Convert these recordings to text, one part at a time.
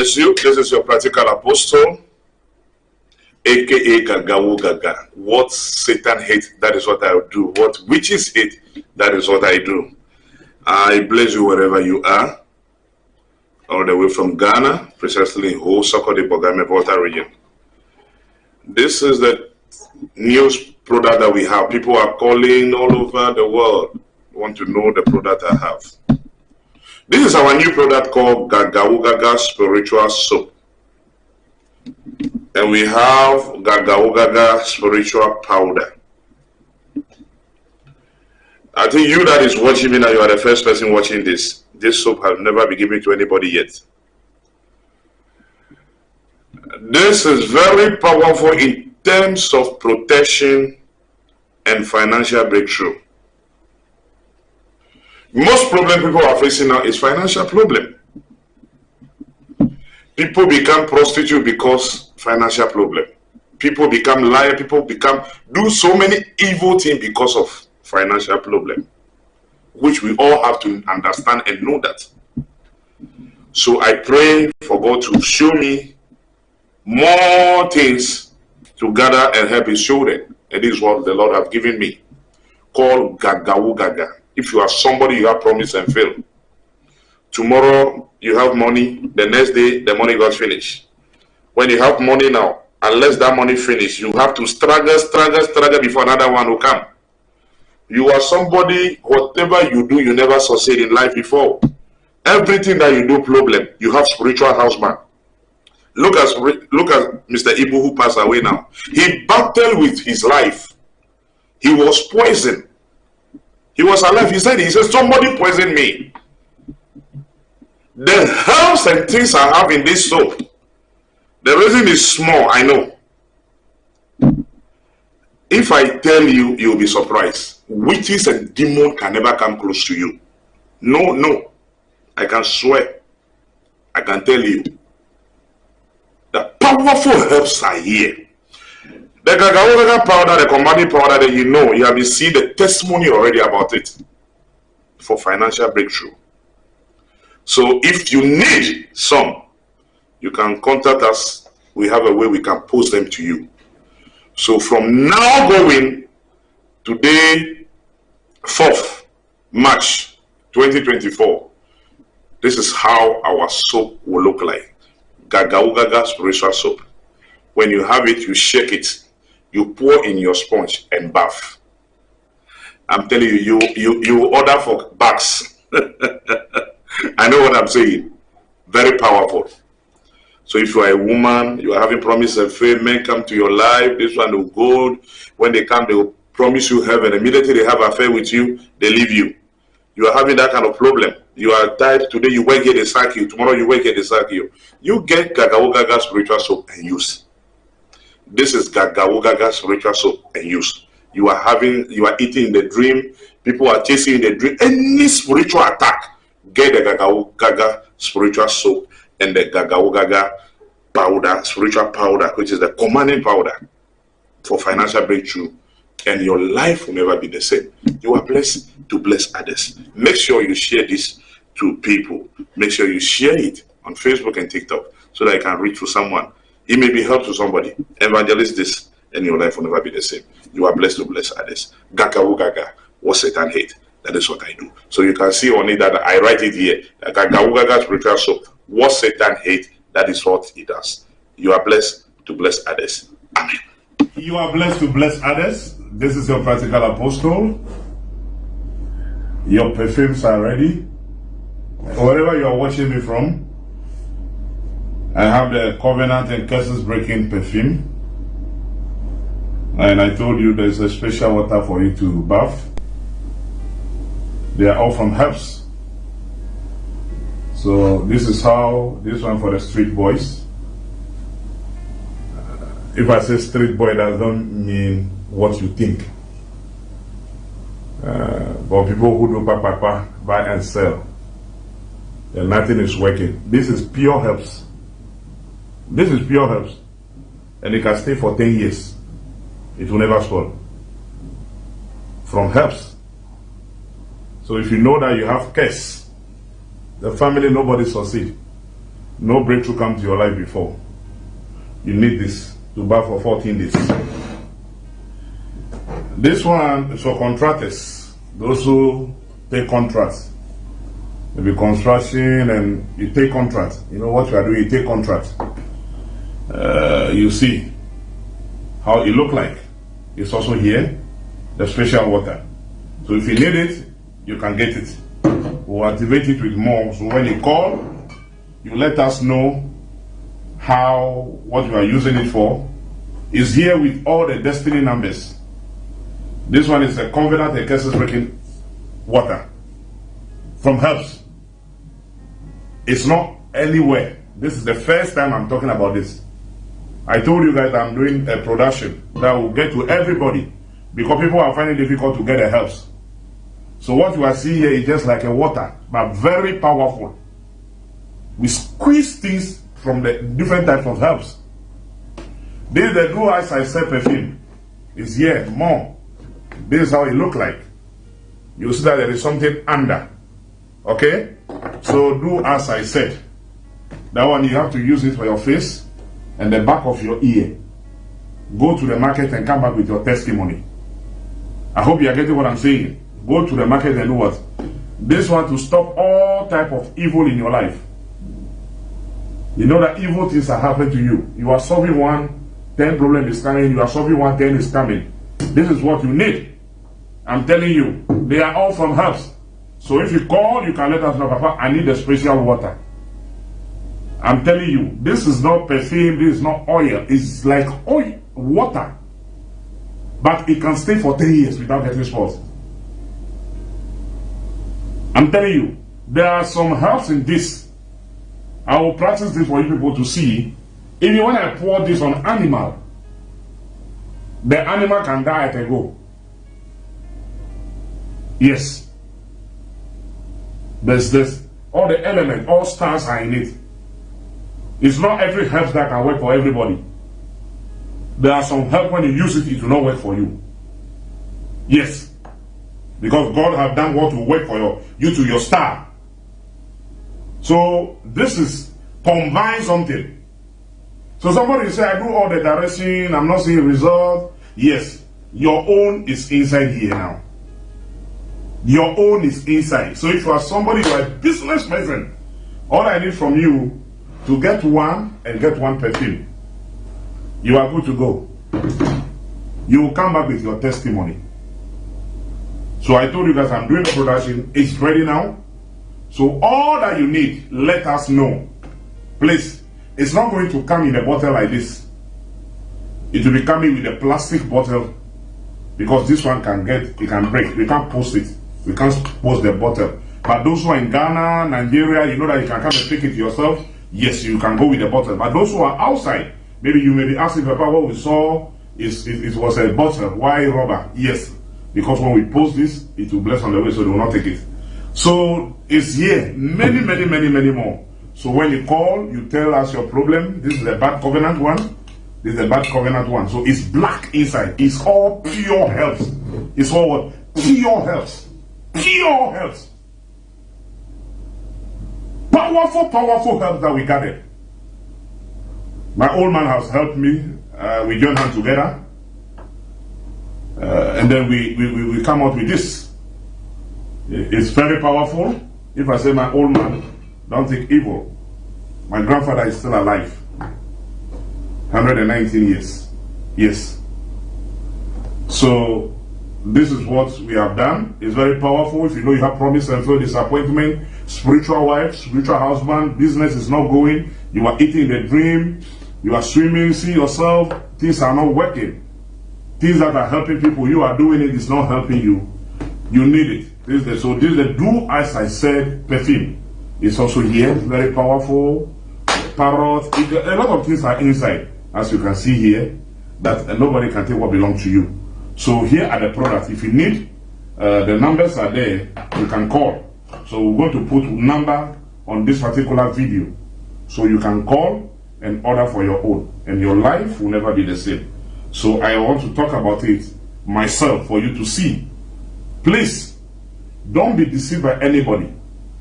bless you. This is your practical apostle, aka Gagawu Gaga. What Satan hates, that is what I do. What witches hate, that is what I do. I bless you wherever you are, all the way from Ghana, precisely in Hosoko de Bogame Volta region. This is the news product that we have. People are calling all over the world, want to know the product I have. This is our new product called Gagawu Gaga Spiritual Soap. And we have Gagawu Gaga Spiritual Powder. I think you that is watching me now, you are the first person watching this. This soap has never been given to anybody yet. This is very powerful in terms of protection and financial breakthrough. Most problem people are facing now is financial problem. People become prostitute because financial problem. People become liar. People do so many evil things because of financial problem, which we all have to understand and know that. So I pray for God to show me more things to gather and help his children. And this is what the Lord has given me, called Gagawu Gaga. If you are somebody, you have promise and fail. Tomorrow you have money, the next day the money got finished. When you have money now, unless that money finish, you have to struggle before another one will come. You are somebody, whatever you do, you never succeed in life before. Everything that you do, problem. You have spiritual husband. Look at Mr. Ibu who passed away now. He battled with his life. He was poisoned. He was alive. He said, somebody poisoned me. The herbs and things I have in this soap, the reason is small, I know. If I tell you, you'll be surprised. Witches and demons can never come close to you. No. I can swear. I can tell you. The powerful herbs are here. The Gagawu Gaga powder, the commanding powder that you know, you have been seeing the testimony already about it for financial breakthrough. So if you need some, you can contact us. We have a way we can post them to you. So from now going, today, 4th March 2024, this is how our soap will look like. Gagawu Gaga Spiritual Soap. When you have it, you shake it. You pour in your sponge and bath. I'm telling you, you order for bags. I know what I'm saying. Very powerful. So if you are a woman, you are having promise and faith, men come to your life, this one will go. When they come, they will promise you heaven. Immediately they have an affair with you, they leave you. You are having that kind of problem. You are tired. Today you work here, they sack you. Tomorrow you work here, they sack you. You get Gagawu Gaga Spiritual Soap and use. This is Gagawu Gaga Spiritual Soap and use. You are eating in the dream. People are chasing in the dream. Any spiritual attack, get the Gagawu Gaga Spiritual Soap and the Gagawu Gaga powder, spiritual powder, which is the commanding powder for financial breakthrough. And your life will never be the same. You are blessed to bless others. Make sure you share this to people. Make sure you share it on Facebook and TikTok so that it can reach to someone. It may be help to somebody. Evangelist this, and your life will never be the same. You are blessed to bless others. Gagawu Gaga, what Satan hate. That is what I do. So you can see on it that I write it here. Gagawu Gaga Spiritual Soap. What Satan hate, that is what he does. You are blessed to bless others. Amen. You are blessed to bless others. This is your practical apostle. Your perfumes are ready. Wherever you are watching me from, I have the covenant and curses breaking perfume. And I told you there's a special water for you to bath. They are all from herbs. So this is how, this one for the street boys. If I say street boy, that doesn't mean what you think. But people who do buy and sell, and nothing is working. This is pure herbs. This is pure herbs. And it can stay for 10 years. It will never spoil. From herbs. So if you know that you have curse, the family, nobody succeed. no breakthrough come to your life before, you need this to buy for 14 days. This one is for contractors, those who take contracts. Maybe construction, and you take contracts. You know what you are doing, you take contracts. You see how it look like. It's also here, the special water. So if you need it, you can get it. We'll activate it with more. So when you call, you let us know what you are using it for. It's here with all the destiny numbers. This one is a covenant Ekatso breaking water from Herbs. It's not anywhere. This is the first time I'm talking about this. I told you guys I'm doing a production that will get to everybody because people are finding it difficult to get the Herbs. So what you are seeing here is just like a water, but very powerful. We squeeze things from the different types of Herbs. This is the Blue Eyes I Said perfume. It's here, more. This is how it look like. You see that there is something under. Okay? So do as I said. That one you have to use it for your face and the back of your ear. Go to the market and come back with your testimony. I hope you are getting what I'm saying. Go to the market and do what? This one to stop all type of evil in your life. You know that evil things are happening to you. You are solving one, 10 problem is coming. You are solving one, 10 is coming. This is what you need. I'm telling you, they are all from Herbs. So if you call, you can let us know, Papa, I need a special water. I'm telling you, this is not perfume, this is not oil. It's like oil, water. But it can stay for 10 years without getting spoiled. I'm telling you, there are some herbs in this. I will practice this for you people to see. Even when I pour this on animal, the animal can die at a go. Yes. There's this, all the elements, all stars are in it. It's not every herb that can work for everybody. There are some herb when you use it, it will not work for you. Yes. Because God has done what will work for you to your star. So this is combine something. So somebody say, I do all the direction, I'm not seeing result. Yes, your own is inside here now. Your own is inside. So if you are somebody, you are a business person, all I need from you to get one and get one perfume, you are good to go. You will come back with your testimony. So I told you guys I'm doing the production. It's ready now. So all that you need, let us know. Please, it's not going to come in a bottle like this. It will be coming with a plastic bottle because this one can break. We can't post it. We can't post the bottle. But those who are in Ghana, Nigeria, you know that you can come and take it yourself. Yes, you can go with the bottle. But those who are outside, maybe you may be asking, Papa, what we saw it was a bottle. Why rubber? Yes, because when we post this, it will bless on the way, so they will not take it. So it's here, many more. So when you call, you tell us your problem. This is the bad covenant one. This is the bad covenant one. So it's black inside. It's all pure health. It's all what? Pure health. Pure health. Powerful health that we gathered. My old man has helped me. We joined hands together. And then we come out with this. It's very powerful. If I say my old man, don't think evil. My grandfather is still alive. 119 years. Yes. So this is what we have done. It's very powerful. If you know you have promise and feel disappointment, spiritual wife, spiritual husband, business is not going, you are eating the dream, you are swimming, see yourself, things are not working. Things that are helping people, you are doing it, it's not helping you. You need it. This is the Do As I Said perfume. It's also here, very powerful. Parrot, a lot of things are inside, as you can see here, that nobody can take what belongs to you. So here are the products. If you need, the numbers are there, you can call. So we're going to put number on this particular video. So you can call and order for your own. And your life will never be the same. So I want to talk about it myself for you to see. Please, don't be deceived by anybody.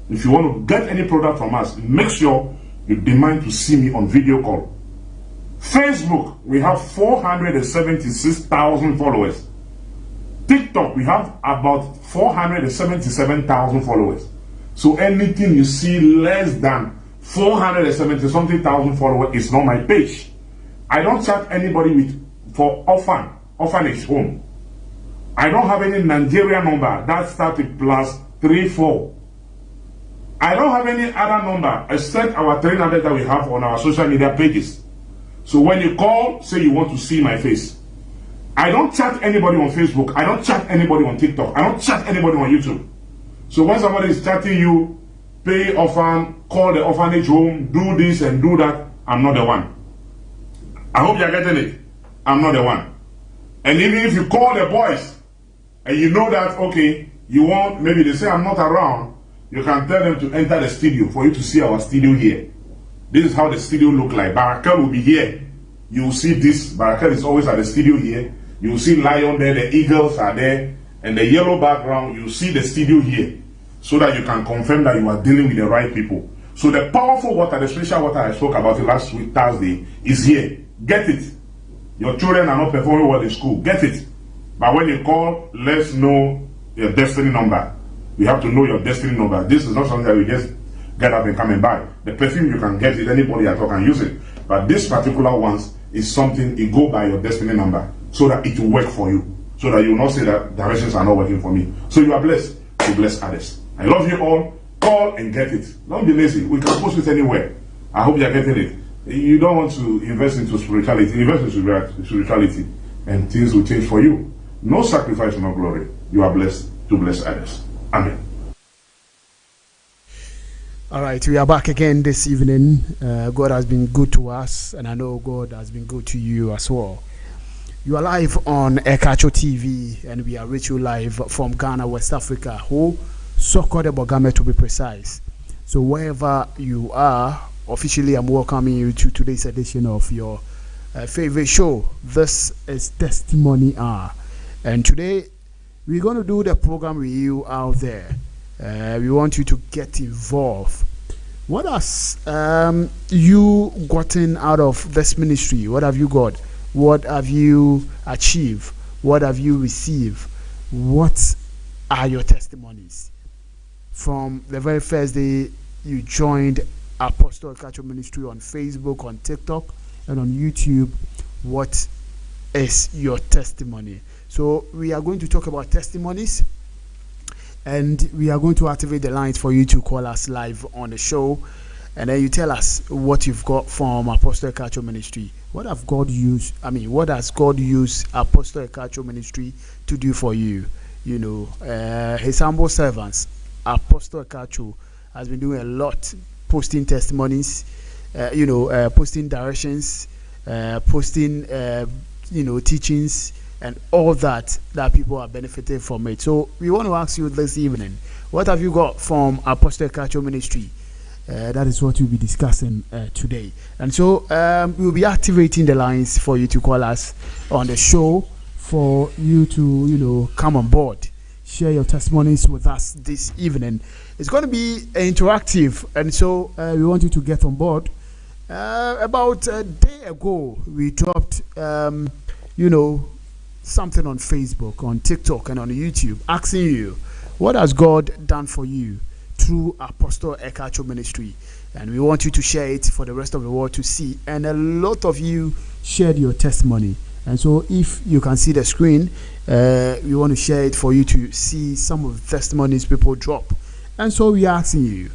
If you want to get any product from us, make sure You demand to see me on video call. Facebook, we have 476,000 followers. TikTok, we have about 477,000 followers. So anything you see less than 470 something thousand followers is not my page. I don't chat anybody for orphanage home. I don't have any Nigerian number that starts with +34. I don't have any other number except our 300 that we have on our social media pages. So when you call, say you want to see my face. I don't chat anybody on Facebook. I don't chat anybody on TikTok. I don't chat anybody on YouTube. So when somebody is chatting you, pay orphan, call the orphanage home, do this and do that, I'm not the one. I hope you're getting it. I'm not the one. And even if you call the boys and you know that, okay, you want, maybe they say I'm not around, you can tell them to enter the studio for you to see our studio here. This is how the studio look like. Barakel will be here. You will see this. Barakel is always at the studio here. You will see lion there, the eagles are there, and the yellow background, you will see the studio here, so that you can confirm that you are dealing with the right people. So the powerful water, the special water I spoke about it last week, Thursday, is here. Get it. Your children are not performing well in school. Get it. But when you call, let's know your destiny number. You have to know your destiny number. This is not something that you just get up and come and buy. The perfume you can get it, anybody at all can use it. But this particular one is something, you go by your destiny number so that it will work for you. So that you will not say that directions are not working for me. So you are blessed to bless others. I love you all. Call and get it. Don't be lazy. We can post it anywhere. I hope you are getting it. You don't want to invest into spirituality. Invest into spirituality and things will change for you. No sacrifice, no glory. You are blessed to bless others. Amen. All right, we are back again this evening. God has been good to us, and I know God has been good to you as well. You are live on Ekatso TV, and we are reaching you live from Ghana, West Africa, Soko de Bogame to be precise. So wherever you are, officially I'm welcoming you to today's edition of your favorite show. This is Testimony Hour, and today we're going to do the program with you out there. We want you to get involved. What has you gotten out of this ministry? What have you got? What have you achieved? What have you received? What are your testimonies? From the very first day you joined Apostle Ekatso Ministry on Facebook, on TikTok, and on YouTube, what is your testimony? So we are going to talk about testimonies, and we are going to activate the lines for you to call us live on the show, and then you tell us what you've got from Apostle Ekatso Ministry. What has God used Apostle Ekatso Ministry to do for you? You know, his humble servants, Apostle Ekatso, has been doing a lot, posting testimonies, posting directions, posting, teachings, and all that people are benefiting from it. So we want to ask you this evening, what have you got from Apostle Ekatso Ministry? That is what we'll be discussing today. And so we'll be activating the lines for you to call us on the show, for you to, come on board, share your testimonies with us this evening. It's going to be interactive, and so we want you to get on board. About a day ago, we dropped, something on Facebook, on TikTok, and on YouTube, asking you, what has God done for you through Apostle Ekatso Ministry? And we want you to share it for the rest of the world to see. And a lot of you shared your testimony. And so if you can see the screen, we want to share it for you to see some of the testimonies people drop. And so we are asking you,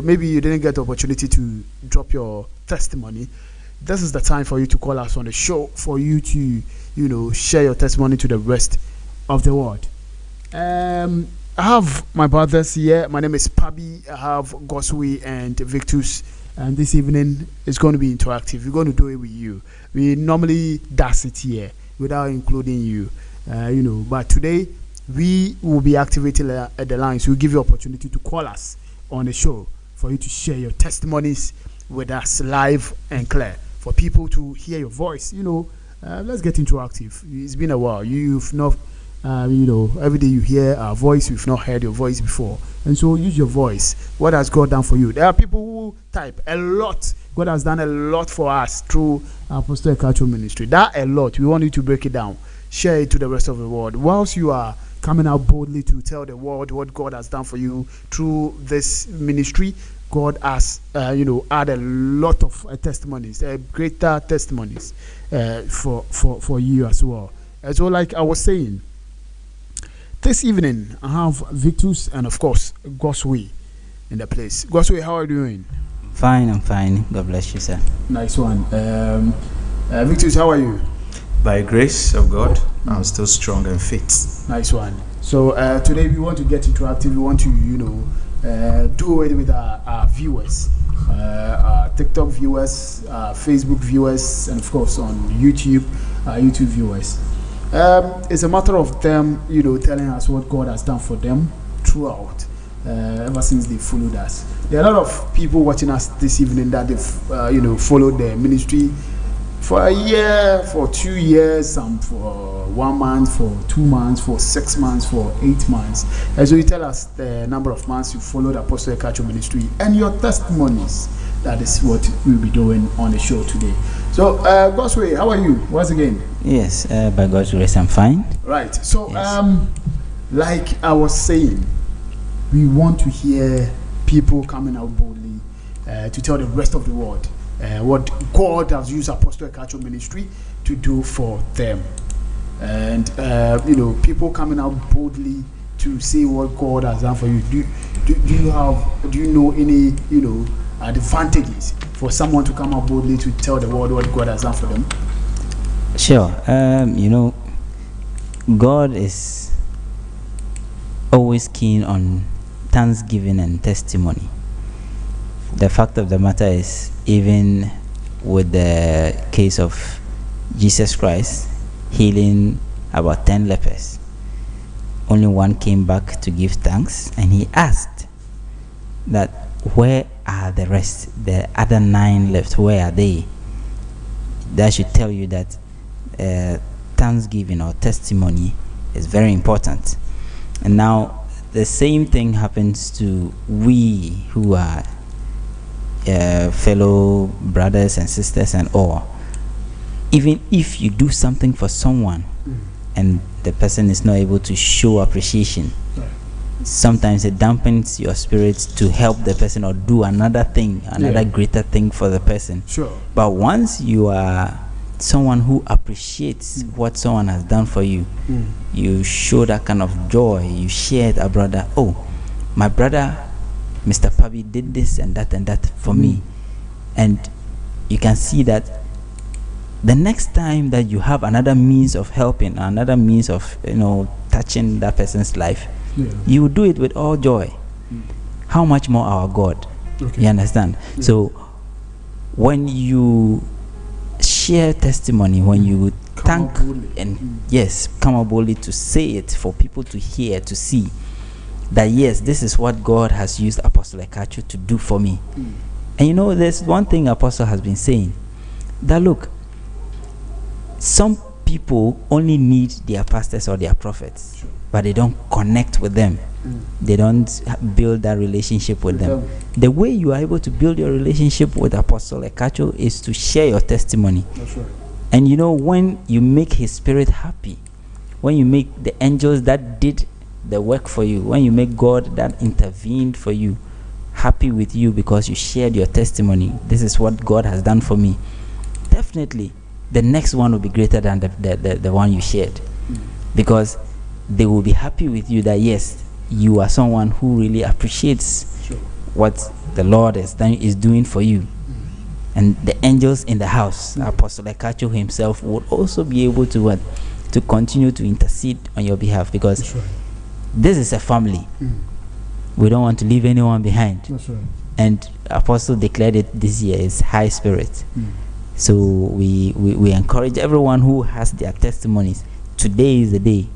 maybe you didn't get the opportunity to drop your testimony. This is the time for you to call us on the show, for you to, share your testimony to the rest of the world. I have my brothers here. My name is Pabi. I have Goswe and Victus. And this evening is going to be interactive. We're going to do it with you. We normally does it here without including you, But today we will be activating the lines. We'll give you opportunity to call us on the show for you to share your testimonies with us live and clear, for people to hear your voice. Let's get interactive. It's been a while. You've not Every day you hear our voice, we've not heard your voice before. And so use your voice. What has God done for you? There are people who type a lot. God has done a lot for us through Apostle Ekatso ministry. That a lot. We want you to break it down. Share it to the rest of the world. Whilst you are coming out boldly to tell the world what God has done for you through this ministry, God has, add a lot of testimonies, greater testimonies for you as well. So, like I was saying, this evening I have Victus and of course Goswe in the place. Goswe, how are you doing? Fine, I'm fine. God bless you, sir. Nice one. Victus, how are you? By grace of God, I'm still strong and fit. Nice one. So today we want to get interactive. We want to, do it with our viewers, our TikTok viewers, Facebook viewers, and of course on YouTube, YouTube viewers. It's a matter of them, telling us what God has done for them throughout, ever since they followed us. There are a lot of people watching us this evening that they've, followed the ministry for a year, for 2 years, some for 1 month, for 2 months, for 6 months, for 8 months. And so you tell us the number of months you followed Apostle Ekatso ministry and your testimonies. That is what we'll be doing on the show today. So, Goswe, how are you once again? Yes, by God's grace, I'm fine. Right. So, Yes. like I was saying, we want to hear people coming out boldly to tell the rest of the world what God has used Apostle Ekatso ministry to do for them. And, people coming out boldly to say what God has done for you. Do you know any, advantages for someone to come out boldly to tell the world what God has done for them? Sure. God is always keen on thanksgiving and testimony. The fact of the matter is, even with the case of Jesus Christ healing about 10 lepers, only one came back to give thanks, and he asked that, where are the rest? The other 9 left, where are they? That should tell you that thanksgiving or testimony is very important. And now the same thing happens to we who are fellow brothers and sisters and all. Even if you do something for someone and the person is not able to show appreciation, sometimes it dampens your spirit to help the person or do another thing, another greater thing for the person. Sure. But once you are someone who appreciates what someone has done for you, you show that kind of joy. You share it, a brother. Oh, my brother Mr. Pabi did this and that for me. And you can see that the next time that you have another means of helping, another means of touching that person's life, you will do it with all joy. How much more our God? Okay. You understand? So when you share testimony, when you thank and come up boldly to say it for people to hear, to see that yes, this is what God has used Apostle Ekatso to do for me. And there's one thing Apostle has been saying, that look, some people only need their pastors or their prophets, but they don't connect with them. They don't build that relationship with them. The way you are able to build your relationship with Apostle Ekatso is to share your testimony. That's right. And when you make his spirit happy, when you make the angels that did the work for you, when you make God that intervened for you happy with you because you shared your testimony, this is what God has done for me, definitely the next one will be greater than the one you shared, because they will be happy with you that yes, you are someone who really appreciates what the Lord is doing for you. And the angels in the house, Apostle Ekatso himself, would also be able to continue to intercede on your behalf, because this is a family. We don't want to leave anyone behind. That's right. And Apostle declared it this year is high spirit. So we encourage everyone who has their testimonies. Today is the day.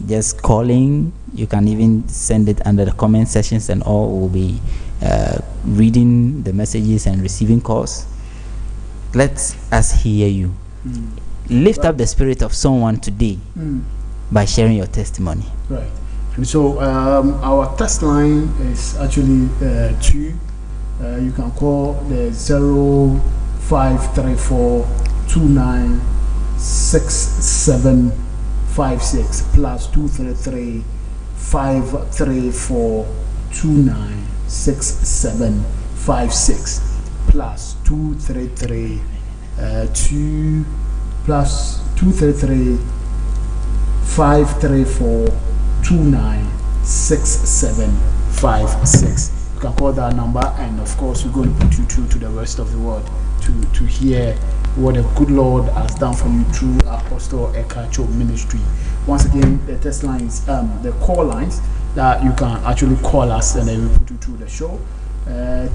Just calling. You can even send it under the comment sections, and all will be reading the messages and receiving calls. Let us hear you. Lift up the spirit of someone today. by sharing your testimony. Right. And so our test line is actually 2. You can call the 0534296756 plus 233-534-296756 plus 233 2 plus 233 534-296756. You can call that number, and of course we're going to put you through to the rest of the world to hear what the good Lord has done for you through Apostle Ekatso ministry. Once again, the test lines, the call lines that you can actually call us, and then we put you through the show.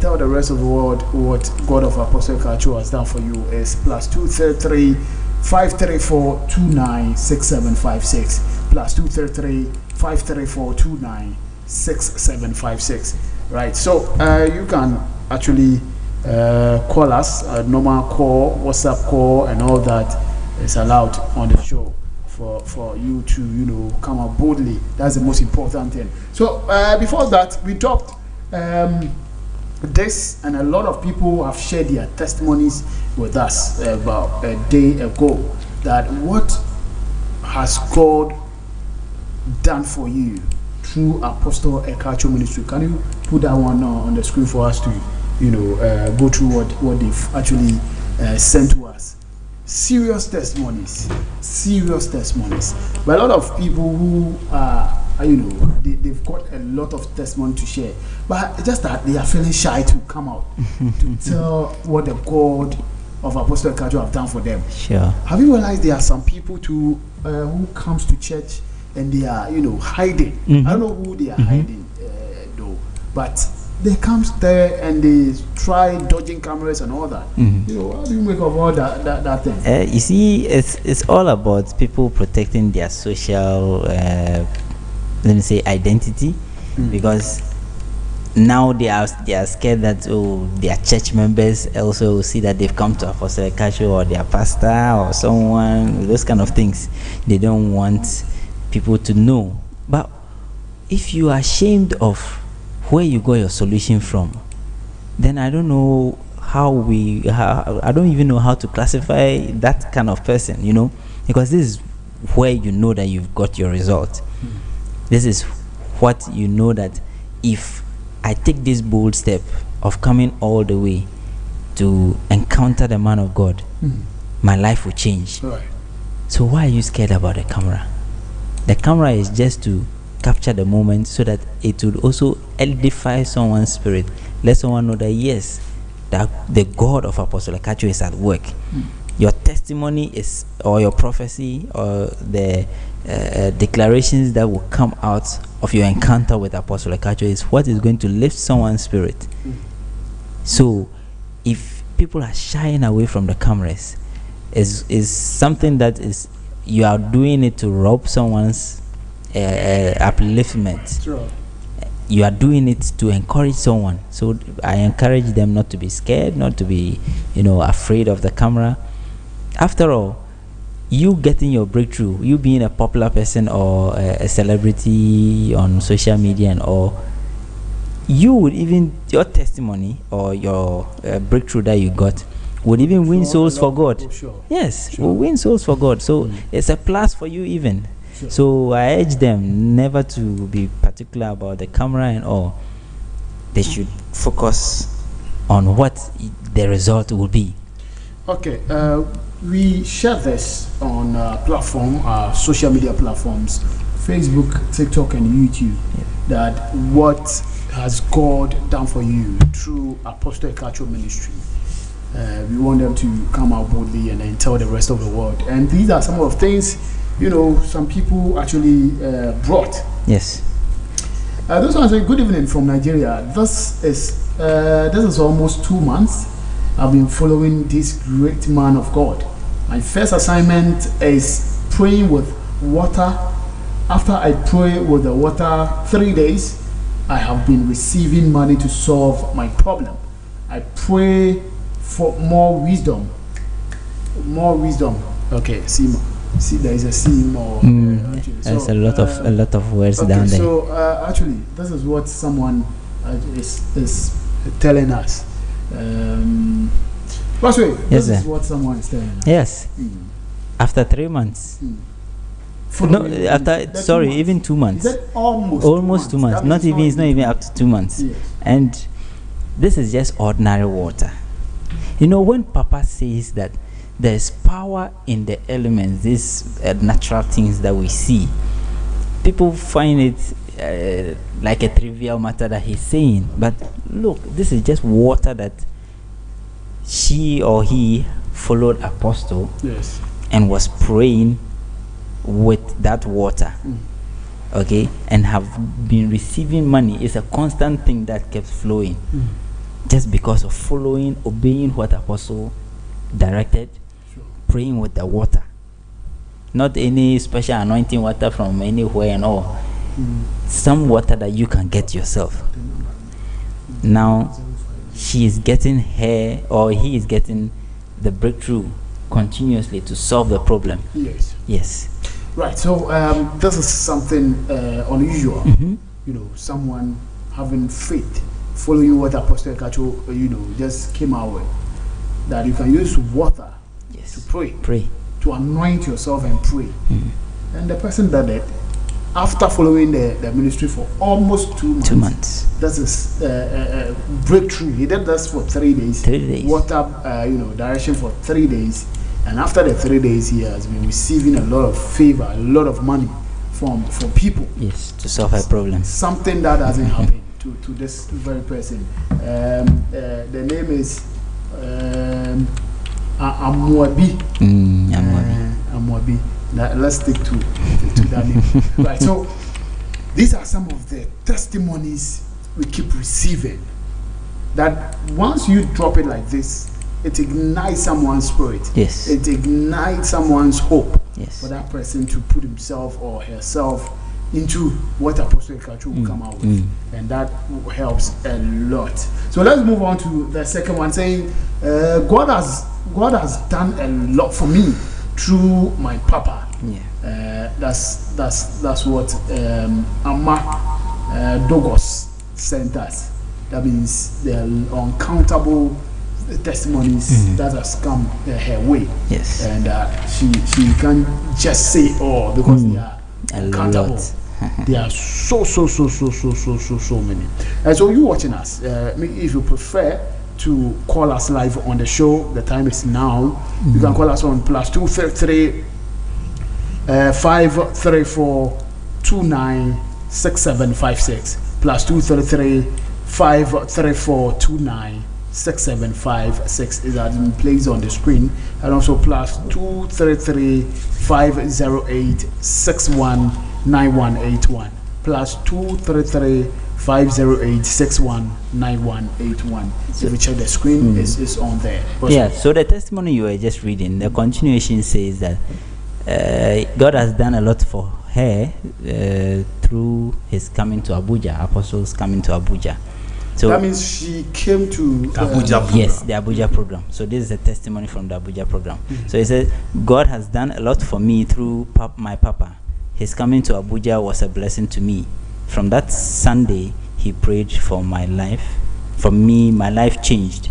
Tell the rest of the world what God of Apostle Ekatso has done for you is plus 233-534-296756 plus 233-534-296756. Right, so you can actually call us, a normal call, WhatsApp call, and all that is allowed on the show for you to, you know, come out boldly. That's the most important thing. So before that, we talked this, and a lot of people have shared their testimonies with us about a day ago, that what has God done for you through Apostle Ekatso ministry. Can you put that one on the screen for us to, you know, go through what they've actually sent to us? Serious testimonies. But a lot of people who are, you know, they've got a lot of testimony to share, but just that they are feeling shy to come out to tell what the God of Apostle Ekatso have done for them. Sure. Have you realized there are some people who comes to church and they are, you know, hiding? I don't know who they are hiding though, but they come there and they try dodging cameras and all that. You know, how do you make of all that thing? You see, it's all about people protecting their social, let me say, identity, because now they are scared that their church members also see that they've come to Apostle Ekatso or their pastor or someone, those kind of things. They don't want people to know. But if you are ashamed of where you got your solution from, then I don't know I don't even know how to classify that kind of person, you know, because this is where you know that you've got your result. This is what you know, that if I take this bold step of coming all the way to encounter the man of God, my life will change. Right. So why are you scared about the camera? The camera is just to capture the moment so that it would also edify someone's spirit. Let someone know that yes, that the God of Apostle Ekatso is at work. Your testimony is, or your prophecy, or the declarations that will come out of your encounter with Apostle Ekatso is what is going to lift someone's spirit. So if people are shying away from the cameras, is something that is, you are doing it to rob someone's upliftment. Sure. You are doing it to encourage someone. So I encourage them not to be scared, not to be, you know, afraid of the camera. After all, you getting your breakthrough, you being a popular person or a celebrity on social media and all, you would even, your testimony or your breakthrough that you got would even win souls for God. Sure. Yes, will win souls for God. So it's a plus for you even. Sure. So I urge them never to be particular about the camera and all. They should focus on what the result will be. Okay, we share this on social media platforms, Facebook, TikTok, and YouTube. That what has God done for you through Apostle Ekatso ministry? We want them to come out boldly and then tell the rest of the world. And these are some of the things, you know, some people actually brought. Yes. This one said, good evening from Nigeria. This is almost 2 months I've been following this great man of God. My first assignment is praying with water. After I pray with the water 3 days, I have been receiving money to solve my problem. I pray for more wisdom. Okay, see, see there is a seam or actually. There's a lot of words okay, down there. So actually, this is what someone is telling us. Pastor, Yes, this is sir. what someone is telling us. Yes. After 3 months. No, even 2 months. Is that almost? Almost 2 months. That means It's not even up to 2 months. Yes. And this is just ordinary water. You know, when Papa says that there's power in the elements, these natural things that we see, people find it like a trivial matter that he's saying. But look, this is just water that she or he followed Apostle Yes. and was praying with that water. Okay, and have been receiving money. It's a constant thing that kept flowing just because of following, obeying what Apostle directed, praying with the water, not any special anointing water from anywhere and all. Some water that you can get yourself. Now she is getting her, or he is getting the breakthrough continuously to solve the problem. Yes. Right. So this is something unusual. You know, someone having faith, following what Apostle Ekatso, just came out with, that you can use water to pray, to anoint yourself and pray. And the person did it after following the ministry for almost 2 months. 2 months. That is breakthrough. He did this for 3 days. 3 days. Water, direction for 3 days. And after the 3 days, he has been receiving a lot of favor, a lot of money from people. Yes, to solve her problem. Something that hasn't happened to this very person. The name is Amwabi. Amwabi. Let's stick to that name. Right. So these are some of the testimonies we keep receiving. That once you drop it like this, it ignites someone's spirit. Yes. It ignites someone's hope. Yes. For that person to put himself or herself into what Apostle Ekatso will come out with. And that helps a lot. So let's move on to the second one, saying God has done a lot for me through my papa. That's what Amma Dogos sent us. That means the uncountable testimonies that has come her way. Yes. And she can't just say all because they are uncountable. They are so many. And so you watching us, if you prefer to call us live on the show, the time is now. You can call us on +233 534 296756 +233 534 296756 is that in place on the screen, and also +233 508 619181 +233 508 619181. So we check the screen, is on there. Yeah, so the testimony you were just reading, the continuation says that God has done a lot for her through his coming to Abuja, Apostles coming to Abuja. So that means she came to Abuja program. Yes, the Abuja program. So this is a testimony from the Abuja program. So he says, God has done a lot for me through my papa. His coming to Abuja was a blessing to me. From that Sunday, he prayed for my life. For me, my life changed.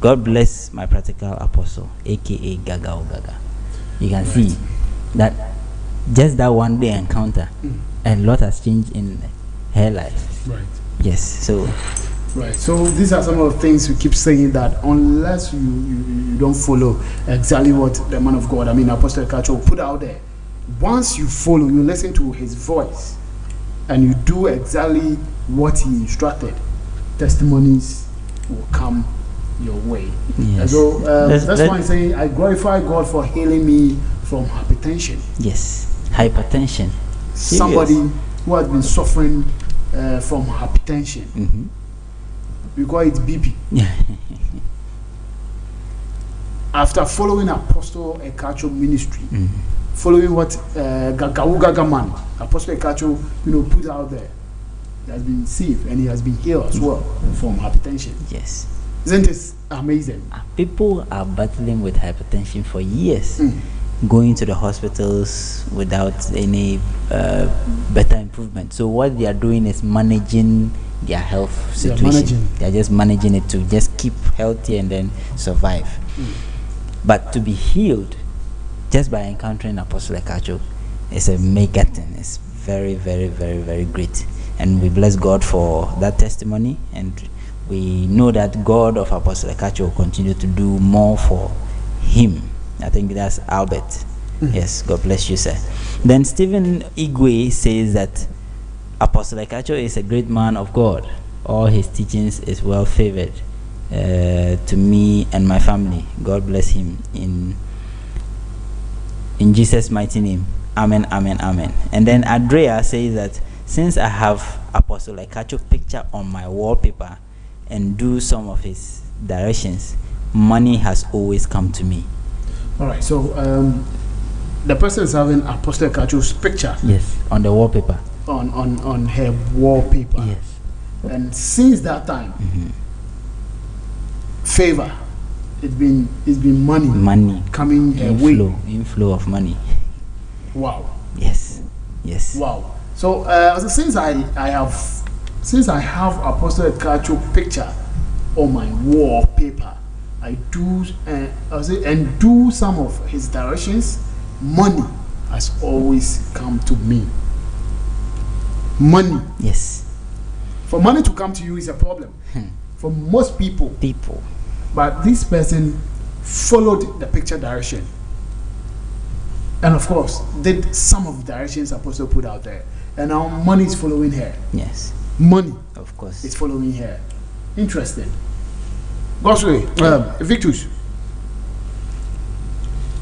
God bless my practical apostle, aka Gaga Ogaga. You can see that just that one day encounter, a lot has changed in her life. Right. Yes. So Right. So these are some of the things we keep saying, that unless you don't follow exactly what the man of God, Apostle Ekatso, put out there, once you follow, you listen to his voice, and you do exactly what he instructed, testimonies will come your way. Yes. And so that's why I'm saying I glorify God for healing me from hypertension. yes, hypertension. Somebody who has been suffering from hypertension. We call it BP. After following Apostle Ekatso ministry, following what Gagawu man, Apostle Ekatso, put out there, he has been saved and he has been healed as well from hypertension. Yes. Isn't this amazing? People are battling with hypertension for years. going to the hospitals without any better improvement. So what they are doing is managing their health situation. They are just managing it to just keep healthy and then survive. But to be healed just by encountering Apostle Ekatso is a mega thing. It's very, very, very, very great. And we bless God for that testimony, and we know that God of Apostle Ekatso will continue to do more for him. I think that's Albert. Yes, God bless you, sir. Then Stephen Igwe says that Apostle Ekatso is a great man of God. All his teachings is well favored to me and my family. God bless him in Jesus' mighty name. Amen, amen, amen. And then Andrea says that since I have Apostle Ekatso picture on my wallpaper and do some of his directions, money has always come to me. All right, so the person is having Apostle Ekatso's picture. Yes, on the wallpaper. On her wallpaper. Yes. And since that time, favor, it's been money coming her way. Inflow of money. Wow. Yes. Wow. So since I have Apostle Ekatso picture on my wallpaper, I do do some of his directions. Money has always come to me. Money. Yes. For money to come to you is a problem for most people. But this person followed the picture direction, and of course did some of the directions Apostle put out there, and now money is following her. Yes. Money, of course, is following her. Interesting. God's way. Victus,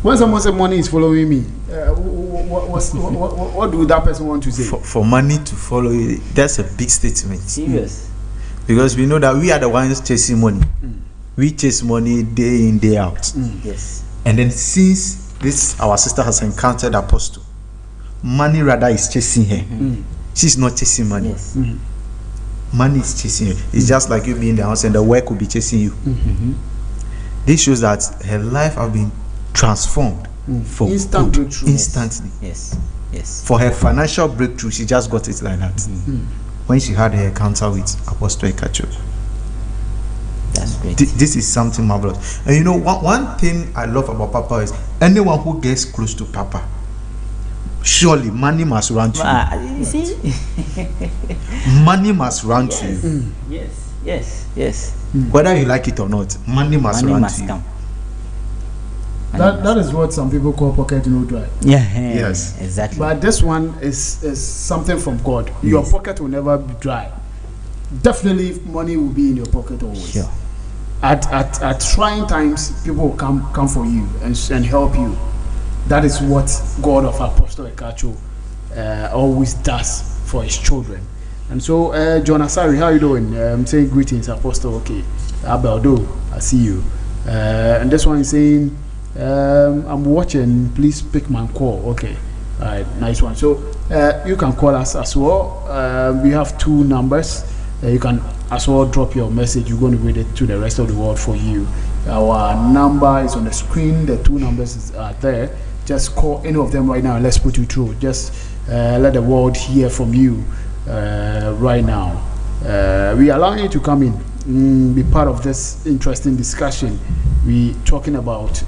when someone says money is following me, what do that person want to say? For money to follow you, that's a big statement. Serious. Because we know that we are the ones chasing money. We chase money day in, day out. Yes. And then since our sister has encountered Apostle, money rather is chasing her. She's not chasing money. Yes. Money is chasing you. It's just like you being in the house and the work will be chasing you. This shows that her life has been transformed for instant breakthrough. Instantly. Yes. For her financial breakthrough, she just got it like that. When she had her encounter with Apostle Ekatso. That's great. This is something marvelous. And you know, one thing I love about Papa is anyone who gets close to Papa, surely money must run to you. You see? Money must run to you. Yes. Whether you like it or not, money must run to you. Come. That is what some people call pocket no dry. Yes. Exactly. But this one is something from God. Your pocket will never be dry. Definitely money will be in your pocket always. Sure. At trying times, people will come for you and help you. That is what God of Apostle Ekatso always does for his children. And so, John Asari, how are you doing? I'm saying greetings, Apostle. Okay. Abeldo, I see you. And this one is saying, I'm watching, please pick my call. Okay. All right, nice one. So, you can call us as well. We have 2 numbers. You can as well drop your message. We're going to read it to the rest of the world for you. Our number is on the screen. The 2 numbers are there. Just call any of them right now and let's put you through. Just let the world hear from you right now. We allow you to come in, be part of this interesting discussion. We talking about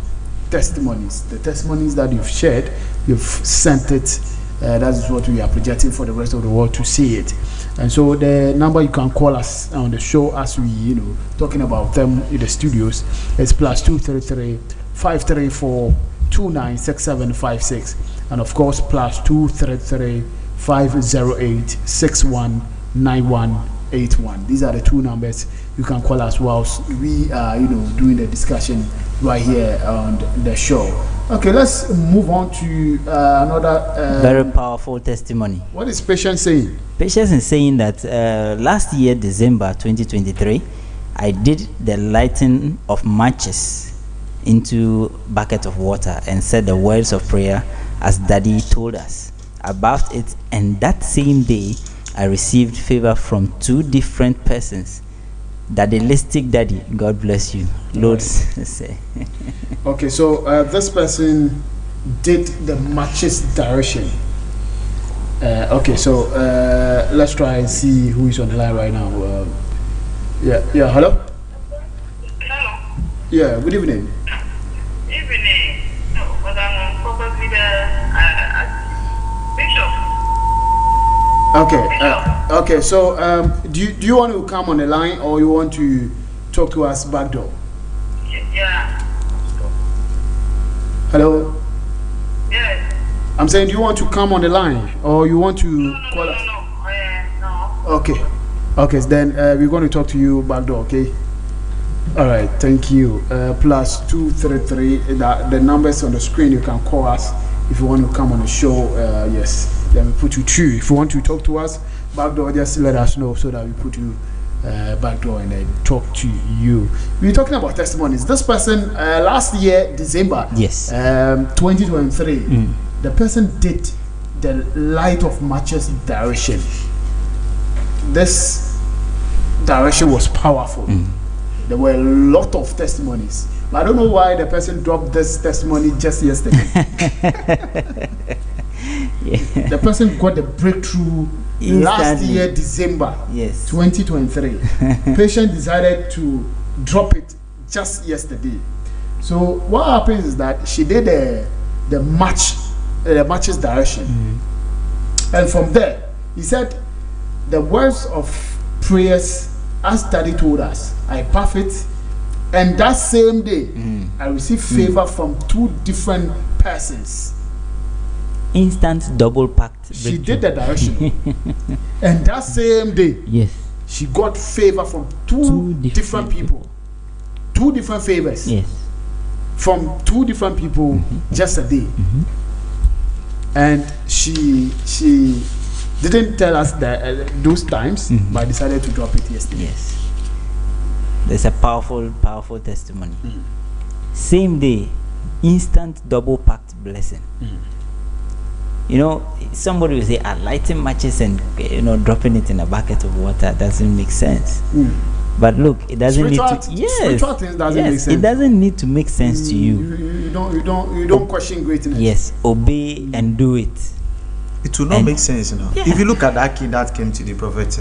testimonies. The testimonies that you've shared, you've sent it. That is what we are projecting for the rest of the world to see it. And so the number you can call us on the show as we, talking about them in the studios is +233 534 296756, and of course +233 508 619181. These are the 2 numbers you can call us whilst we are doing the discussion right here on the show. Okay, let's move on to another very powerful testimony. What is Patience saying? Patience is saying that last year, December 2023, I did the lighting of matches into bucket of water and said the words of prayer as Daddy told us about it, and that same day I received favor from 2 different persons. Daddylistic Daddy, God bless you. Lord say. Okay, so this person did the match's direction. Okay, so let's try and see who is on the line right now. Yeah, hello? Hello. Yeah, good evening. Evening. No, but I'm probably the bishop. Okay, so do you want to come on the line or you want to talk to us back door? Yeah. Hello? Yes. I'm saying, do you want to come on the line or you want to call us? No. Okay, so then we're going to talk to you back door, okay? All right, thank you. +233, the numbers on the screen, you can call us if you want to come on the show. Yes, then we put you through. If you want to talk to us back door, just let us know so that we put you back door and then talk to you. We're talking about testimonies. This person last year, December, Yes. 2023, the person did the light of matches direction. This direction was powerful. There were a lot of testimonies. But I don't know why the person dropped this testimony just yesterday. The person got the breakthrough last year, December 2023. Patient decided to drop it just yesterday. So what happens is that she did the match's direction. And from there, he said, the words of prayers as Daddy told us, I perfect, and that same day I received favor from 2 different persons. Instant double packed. She did the direction, and that same day, yes, she got favor from two different people. 2 different favors. Yes. From 2 different people just a day. And she didn't tell us that those times, but decided to drop it yesterday. Yes. There's a powerful testimony. Same day, instant double packed blessing. You know, somebody will say, lighting matches and dropping it in a bucket of water doesn't make sense. But look, it doesn't need to. Yes, things doesn't make sense. It doesn't need to make sense to you. You don't question greatness. Yes, obey and do it. It will not make sense, Yeah. If you look at that king that came to the prophet,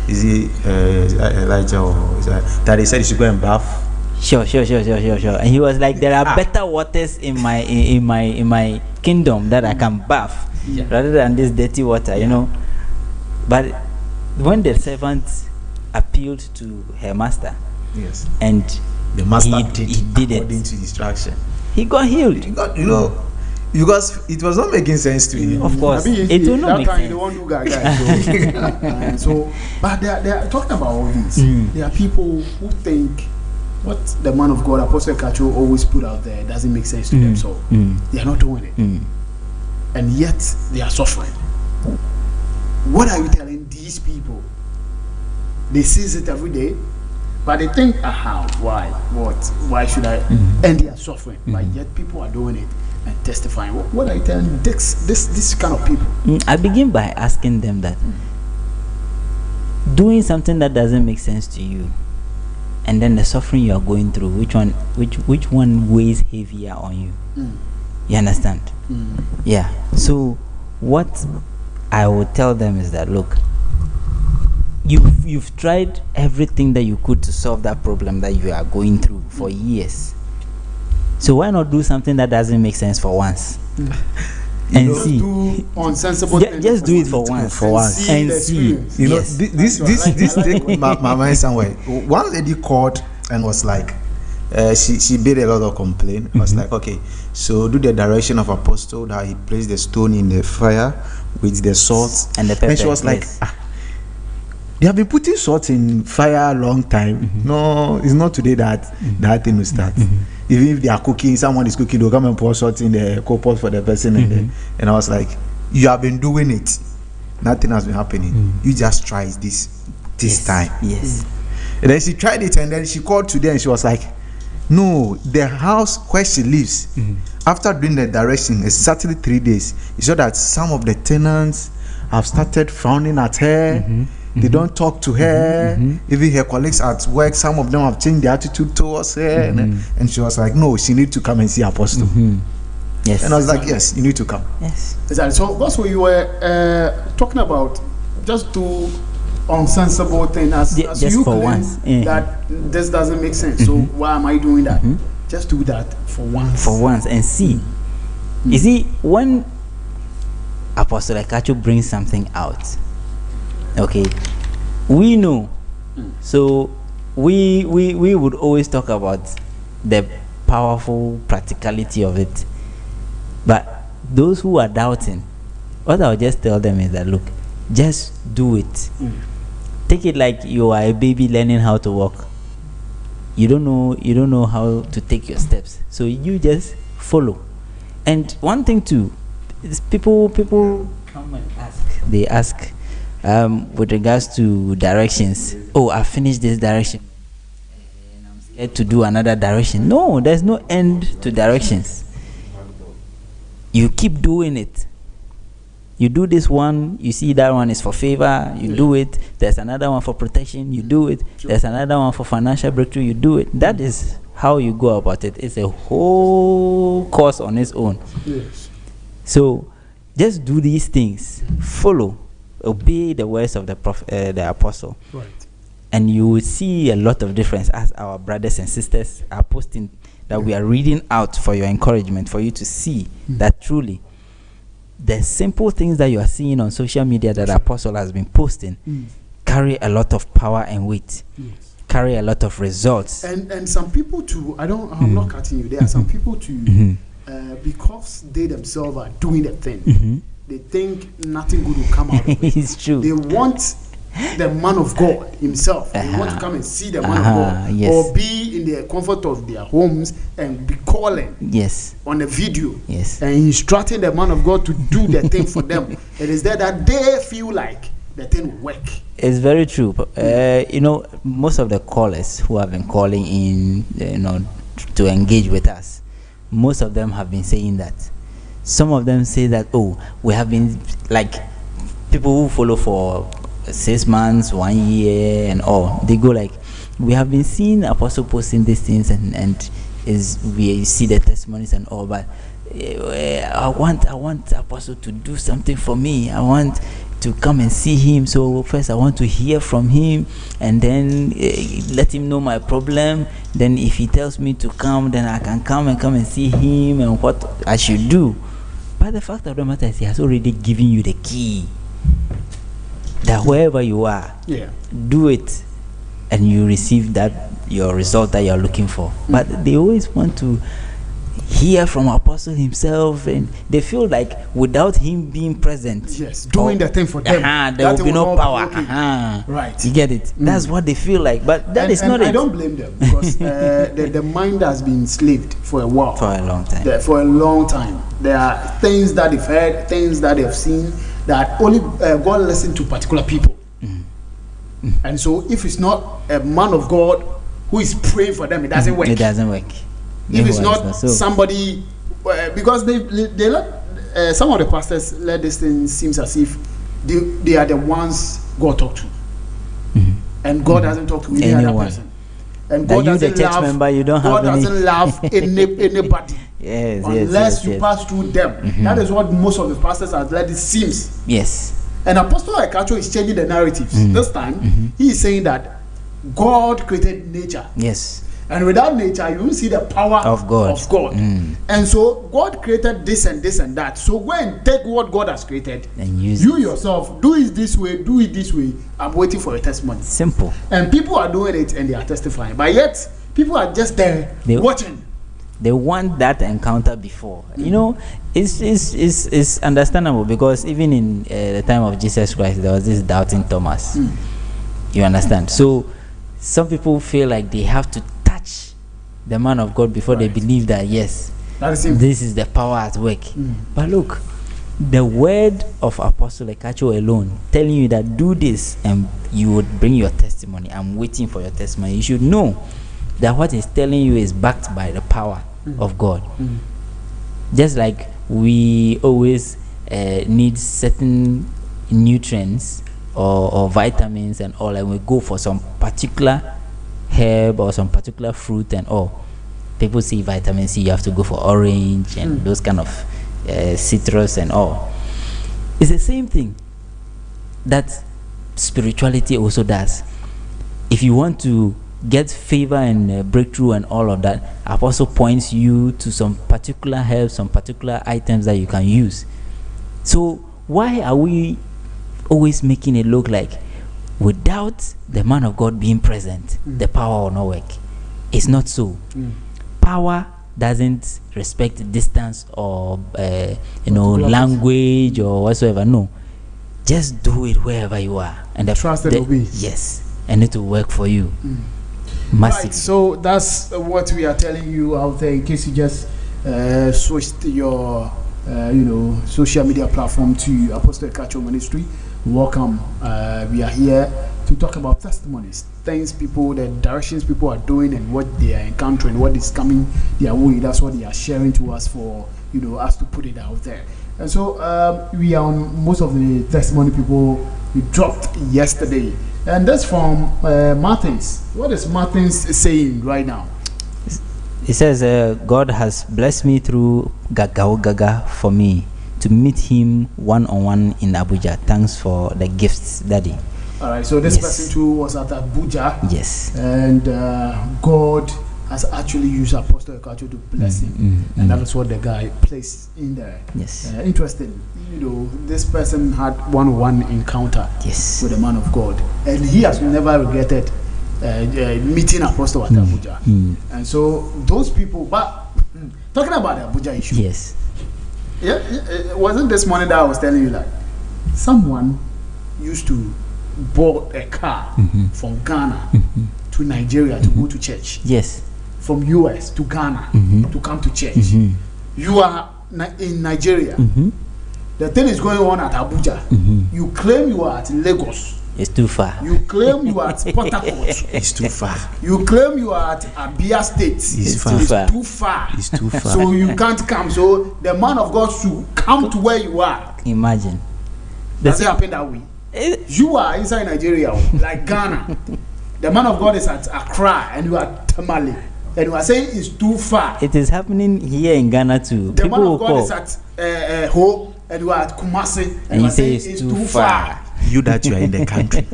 is he Elijah or that he said he should go and bath? Sure. And he was like, there are better waters in my kingdom that I can bath rather than this dirty water, you know. But when the servant appealed to her master, and the master he did according it to instruction, he got healed. He got, because it was not making sense to him. Of course, it will not make sense. So, but they are talking about all this. There are people who think what the man of God, Apostle Ekatso, always put out there doesn't make sense to them, so they are not doing it, and yet they are suffering. What are you telling these people? They see it every day, but they think, why, what, why should I? And they are suffering, but yet people are doing it and testifying. What are you telling this kind of people? I begin by asking them that doing something that doesn't make sense to you, and then the suffering you are going through, which one weighs heavier on you? You understand? Yeah. So what I would tell them is that, look, you've tried everything that you could to solve that problem that you are going through for years. So why not do something that doesn't make sense for once? And see, do unsensible just do it for once, and see. This take my mind somewhere. One lady called and was like, she made a lot of complaint. Was like, okay, so do the direction of apostle that he placed the stone in the fire with the salt and the pepper. And she was like, they have been putting salt in fire a long time. No, it's not today that thing will start. Even if they are cooking, someone is cooking, they'll come and pour salt in the coal pot for the person. And I was like, you have been doing it. Nothing has been happening. You just try this time. Yes. And then she tried it, and then she called today and she was like, no, the house where she lives, after doing the direction, exactly 3 days, you saw that some of the tenants have started frowning at her. They don't talk to her. Even her colleagues at work, some of them have changed their attitude towards her. And she was like, no, she needs to come and see Apostle. Yes. And I was like, yes, you need to come. Yes. Exactly. So that's what you were talking about. Just do unsensible thing as Just you for claim once. that this doesn't make sense. So why am I doing that? Just do that for once. For once and see. You see, when Apostle Ekatso brings something out, okay, we know. So we would always talk about the powerful practicality of it. But those who are doubting, what I'll just tell them is that, look, just do it. Take it like you are a baby learning how to walk. You don't know how to take your steps, so you just follow. And one thing too is people come and ask. They ask with regards to directions. Oh, I finished this direction and I'm scared to do another direction. No, there's no end to directions. You keep doing it. You do this one, you see that one is for favor, you do it. There's another one for protection, you do it. There's another one for financial breakthrough, you do it. That is how you go about it. It's a whole course on its own. Yes. So just do these things. Follow. Obey the words of the the apostle. Right. And you will see a lot of difference as our brothers and sisters are posting that we are reading out for your encouragement, for you to see that truly the simple things that you are seeing on social media that Apostle has been posting carry a lot of power and weight, carry a lot of results. And some people too, I'm not cutting you, there are some people too, because they themselves are doing the thing, they think nothing good will come out of it. It's true. They want the man of God himself. They want to come and see the man of God, yes. or be in the comfort of their homes and be calling on a video and instructing the man of God to do the thing for them. It is there that they feel like the thing will work. It's very true. You know, most of the callers who have been calling in, to engage with us, most of them have been saying that. Some of them say that, oh, we have been, like, people who follow for 6 months, 1 year, and all, they go like, we have been seeing Apostle posting these things, and we see the testimonies and all, but I want Apostle to do something for me. I want to come and see him. So first I want to hear from him, and then let him know my problem. Then if he tells me to come, then I can come and see him and what I should do. But the fact of the matter is, he has already given you the key. That wherever you are, do it, and you receive your result that you are looking for. But they always want to hear from Apostle himself, and they feel like without him being present, doing the thing for them, there will be no power. Right, you get it? That's what they feel like, but that is not it. I don't blame them, because the mind has been enslaved for a while, for a long time. For a long time, there are things that they've heard, things that they've seen, that only God listens to particular people. And so if it's not a man of God who is praying for them, it doesn't work. It doesn't work. If it's not somebody, because they let some of the pastors let this thing seems as if they are the ones God talk to, and God doesn't talk to any other person. And God doesn't love. Member, you don't God have doesn't love anybody. Unless you pass through them. That is what most of the pastors have let it seems. Yes. And Apostle Ekatso is changing the narratives. This time, he is saying that God created nature. Yes. And without nature, you will see the power of God. And so God created this and this and that. So go and take what God has created and use you yourself. Do it this way. Do it this way. I'm waiting for a testimony. Simple. And people are doing it and they are testifying. But yet, people are just there watching. They want that encounter before. You know, it's understandable, because even in the time of Jesus Christ, there was this doubting Thomas. You understand? So some people feel like they have to touch the man of God before they believe that, yes, this is the power at work. But look, the word of Apostle Ekatso alone telling you that do this and you would bring your testimony. I'm waiting for your testimony. You should know that what he's telling you is backed by the power of God. Just like we always need certain nutrients or vitamins and all, and we go for some particular herb or some particular fruit and all. People see vitamin C, you have to go for orange and those kind of citrus and all. It's the same thing that spirituality also does. If you want to get favor and breakthrough and all of that, Apostle points you to some particular herbs, some particular items that you can use. So why are we always making it look like without the man of God being present, the power will not work? It's not so. Power doesn't respect distance or language or whatsoever. No, just do it wherever you are, and trust and obey. Yes, and it will work for you. Massive. Right, so that's what we are telling you out there. In case you just switched your social media platform to Apostle Ekatso Ministry, welcome. We are here to talk about testimonies, things people, the directions people are doing and what they are encountering, what is coming their way. That's what they are sharing to us for us to put it out there. And so we are on most of the testimony people we dropped yesterday, and that's from Martins. What is Martins saying right now? He says, God has blessed me through Gaga for me to meet him one-on-one in Abuja. Thanks for the gifts, Daddy. All right, so this person too was at Abuja. Yes. And God has actually used Apostle Ekatso to bless him. And that is what the guy placed in there. Yes. Interesting. This person had one-on-one encounter with the man of God. And he has never regretted meeting Apostle at Abuja. And so those people, but talking about the Abuja issue. Yes. Yeah, wasn't this morning that I was telling you that someone used to board a car from Ghana to Nigeria to go to church. Yes. From US to Ghana to come to church. You are in Nigeria. The thing is going on at Abuja. You claim you are at Lagos. It's too far. You claim you are at Port Harcourt. It's too far. You claim you are at Abia State. It's too far. It's too far. So you can't come. So the man of God should come to where you are. Imagine. Does it happen that way? You are inside Nigeria, like Ghana. The man of God is at Accra and you are Tamale. And you are saying it's too far. It is happening here in Ghana too. The man of God is at Ho and you are at Kumasi and you are saying it's too far. You that you are in the country.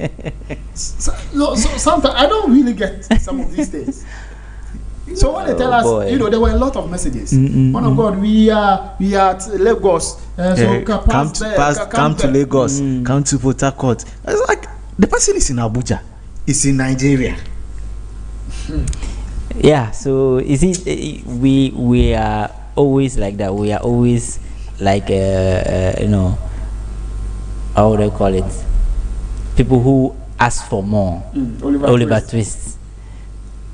So sometimes I don't really get some of these things. So when they tell us, there were a lot of messages. Man of God, we are at Lagos. So come to Lagos. Come to Port Harcourt. It's like the person is in Abuja. It's in Nigeria. Yeah. So you see, we are always like that. We are always like how would I call it? People who ask for more. Oliver Twist.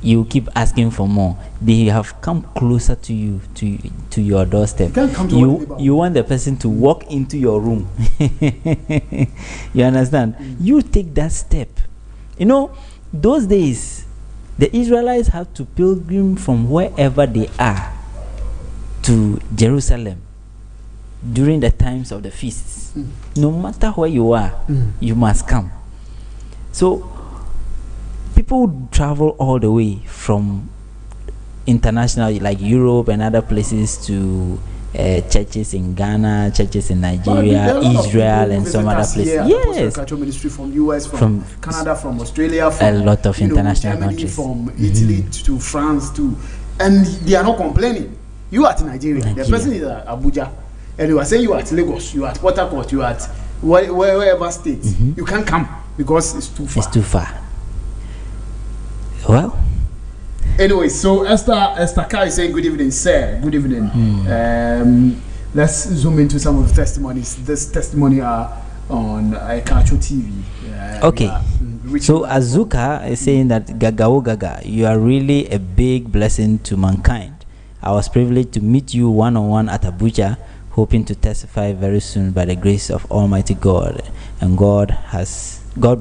You keep asking for more. They have come closer to you, to your doorstep. You want the person to walk into your room. You understand? You take that step. Those days, the Israelites had to pilgrim from wherever they are to Jerusalem during the times of the feasts. No matter where you are, you must come. So people travel all the way from international, like Europe and other places, to churches in Ghana, churches in Nigeria, Israel, and some other places. Yes, Ekatso Ministry from US, from Canada, from Australia, from a lot of international Germany, countries, from Italy to France too, and they are not complaining. You are at Nigeria. The person is at Abuja, and you are saying you are at Lagos, you are at Port Harcourt, you are at wherever state. You can't come because it's too far. It's too far. Well, anyway, so Esther Kai is saying good evening, sir. Good evening. Let's zoom into some of the testimonies. This testimony are on Ekatso TV. Okay. So Azuka is saying that Gaga, you are really a big blessing to mankind. I was privileged to meet you one-on-one at Abuja, hoping to testify very soon by the grace of Almighty God. And God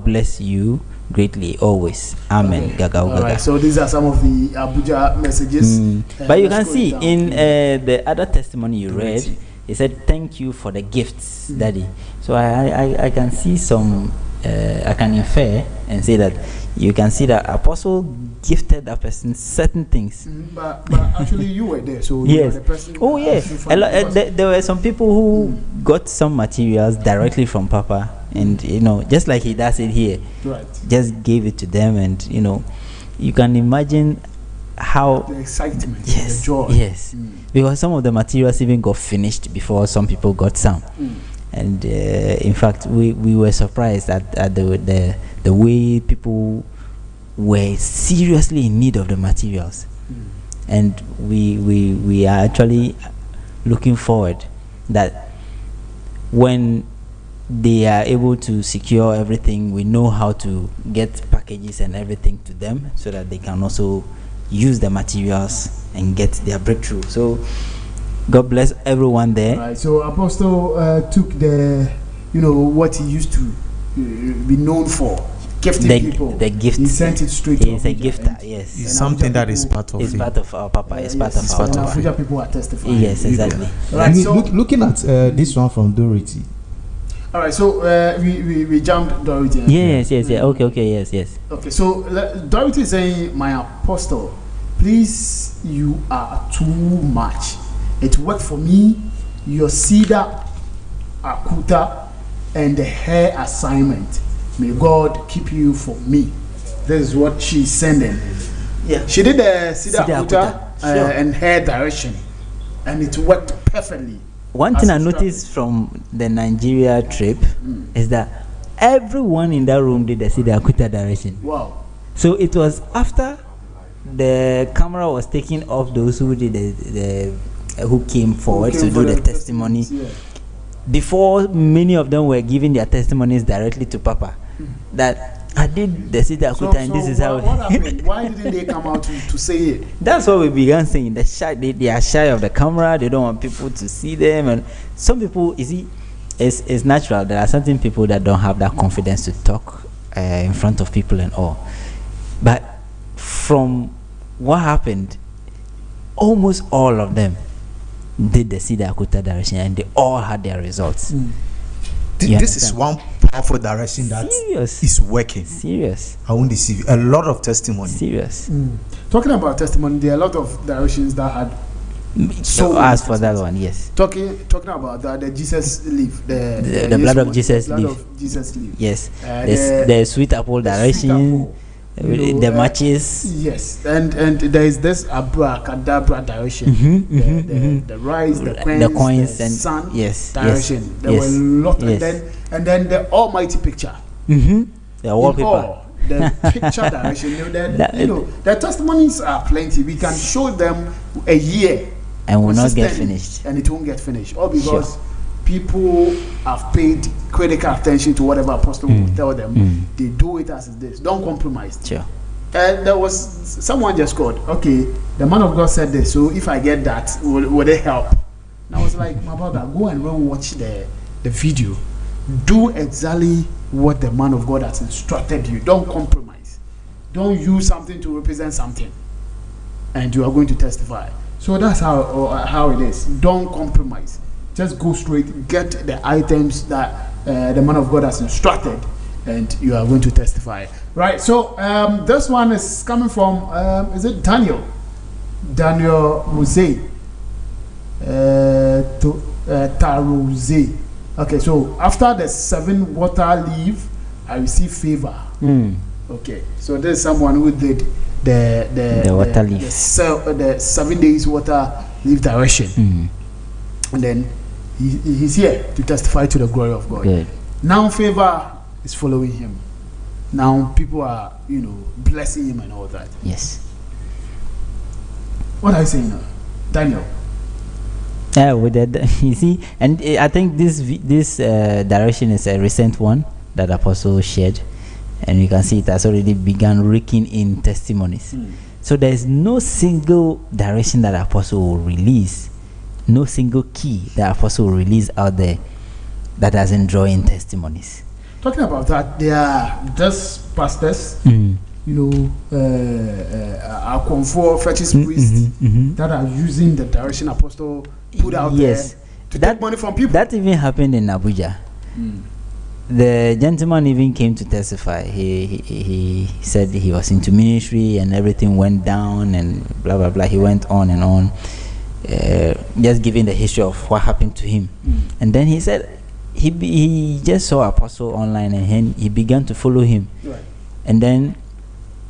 bless you greatly always. Amen. Okay. Gaga. Right, so these are some of the Abuja messages. But you can see in the other testimony you read, he said, "Thank you for the gifts, Daddy." So I can see some, I can infer and say that you can see that Apostle gifted that person certain things. But actually, you were there, so you Yes. were the person. Oh yes. There were some people who got some materials directly from Papa, and just like he does it here, Right. just gave it to them, and you can imagine how The excitement, yes, the joy. yes, because some of the materials even got finished before some people got some. And in fact, we were surprised at the way people were seriously in need of the materials, and we are actually looking forward that when they are able to secure everything, we know how to get packages and everything to them so that they can also use the materials and get their breakthrough. So God bless everyone there. Right. So Apostle took the, what he used to be known for, gifting people. The gift. He sent it straight. He is to a Abuja, gifter. and- Yes, It's and something Abuja that is people- part of it's it. part of our Papa. It's part yes, of our and Papa. Abuja people are testifying. Yes, exactly. Right. So, looking at this one from Dorothy. all right. So we jumped Dorothy. Yes. Okay. Yes. Okay. So Dorothy is saying, "My apostle, please, you are too much. It worked for me. Your cedar, akuta, and the hair assignment. May God keep you for me." This is what she's sending. Yeah. She did the cedar Cedar akuta akuta, sure. and hair direction, and it worked perfectly. One As thing I instructed. noticed from the Nigeria trip is that everyone in that room did the Sida Akuta direction. Wow. So it was after the camera was taken off those who did the who came forward Who to came do for the testimony. yeah. Before many of them were giving their testimonies directly to Papa, that I did the Sida Akuta and this is how. What happened? Why didn't they come out to say it? That's what we began saying. They are shy of the camera. They don't want people to see them. And some people, you see, it's natural. There are certain people that don't have that confidence to talk in front of people and all. But from what happened, almost all of them did the Sida Akuta direction, and they all had their results. You This is understand? one powerful direction that Serious. is working. Serious. I won't deceive you. A lot of testimony. Serious. Talking about testimony, there are a lot of directions that had. So as for that one, yes. Talking about that, the Jesus leaf, The blood of Jesus blood leaf. of Jesus leaf. Yes. The- The sweet apple the sweet direction. apple, you know, The matches. Yes, and there is this abracadabra direction, the rise, the coins, the and sun yes, direction. yes, There yes, were a lot, yes. and then the almighty picture. The In wallpaper. all, the picture direction. The testimonies are plenty. We can show them a year And will not get consistently, finished. and it won't get finished. All because people have paid critical attention to whatever apostle will tell them. They do it as it is. Don't compromise. Sure. And there was someone just called. Okay, the man of God said this. So if I get that, will it help? And I was like, my brother, go and watch the video. Do exactly what the man of God has instructed you. Don't compromise. Don't use something to represent something, and you are going to testify. So that's how it is. Don't compromise. Just go straight. Get the items that the man of God has instructed, and you are going to testify. Right. So this one is coming from is it Daniel? Daniel Mose. Taroze. Okay. So after the 7 water leave, I receive favor. Okay. So there's someone who did the water leaf. the 7 days water leaf direction, and then he's here to testify to the glory of God. Good. Now favor is following him. Now people are blessing him and all that. Yes. What are you saying now, Daniel? Yeah, with that, you see, and I think this direction is a recent one that Apostle shared, and you can see it has already begun raking in testimonies. So there is no single direction that Apostle will release, no single key that Apostle will release out there that doesn't draw in testimonies. Talking about that, there are just pastors, our comfort fetish priests that are using the direction Apostle put out Yes. there to take money from people. That even happened in Abuja. the gentleman even came to testify. He said he was into ministry and everything went down and blah blah blah. He went on and on, just giving the history of what happened to him. And then he said he just saw Apostle online and he began to follow him. Right. And then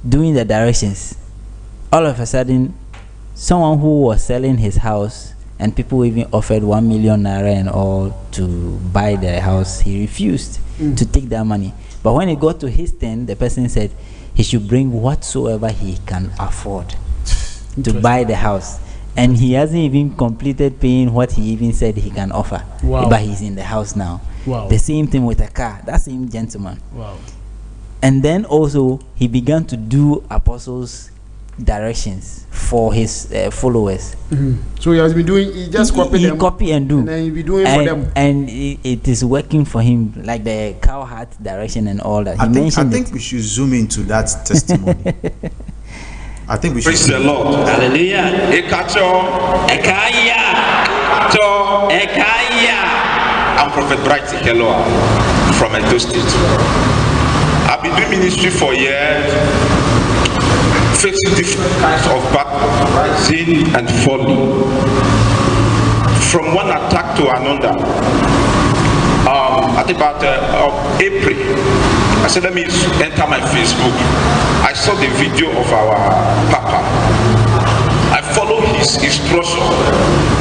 doing the directions, all of a sudden someone who was selling his house and people even offered 1 million naira and all to buy the house, he refused to take that money. But when it got to his turn, the person said he should bring whatsoever he can afford to buy the house. And he hasn't even completed paying what he even said he can offer. Wow. But he's in the house now. Wow. The same thing with a car. That same gentleman. Wow. And then also he began to do apostles' directions for his followers. So he has been doing. He just copy them. Copy and do. And then he be doing for them. And it is working for him, like the cow heart direction and all that. I He think we should zoom into that testimony. I think we should. Praise the Lord. Hallelujah. Ekatso. Ekaya. To Ekaya. I'm Prophet Bright Keloa from Edo State. I've been doing ministry for years, facing different kinds of battles, rising and falling, from one attack to another. At about April, I said, let me enter my Facebook. I saw the video of our Papa. I followed his instruction,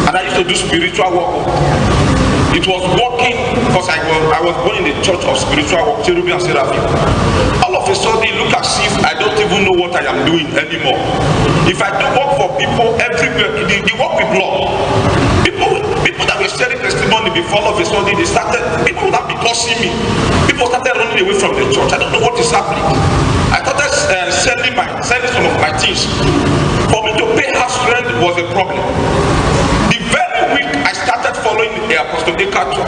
and I used to do spiritual work. It was working because I was born in the church of spiritual work, Cherubim and Seraphim. All of a sudden, it looked as if I don't even know what I am doing anymore. If I do work for people everywhere, the work will block. People that were sharing testimony before, all of a sudden, people would not be cursing me. People started running away from the church. I don't know what is happening. I started selling some of my things. For me to pay house rent was a problem. The very week I started following the Apostle Ekatso,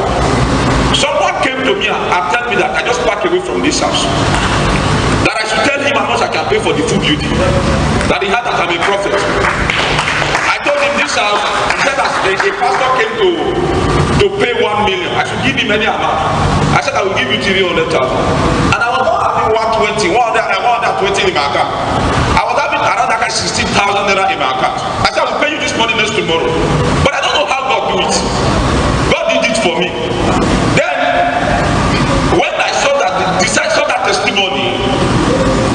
someone came to me and told me that I just back away from this house. That I should tell him how much I can pay for the food beauty. That he had that I'm a prophet. I told him this house, he said that a pastor came to pay 1 million. I should give him any amount. I said I will give you 300,000. And I was not having 120 in my account. I was having around like 16,000 naira in my account. I said I will pay you this money next tomorrow. But I don't know how God do it. God did it for me. Then when I saw that testimony,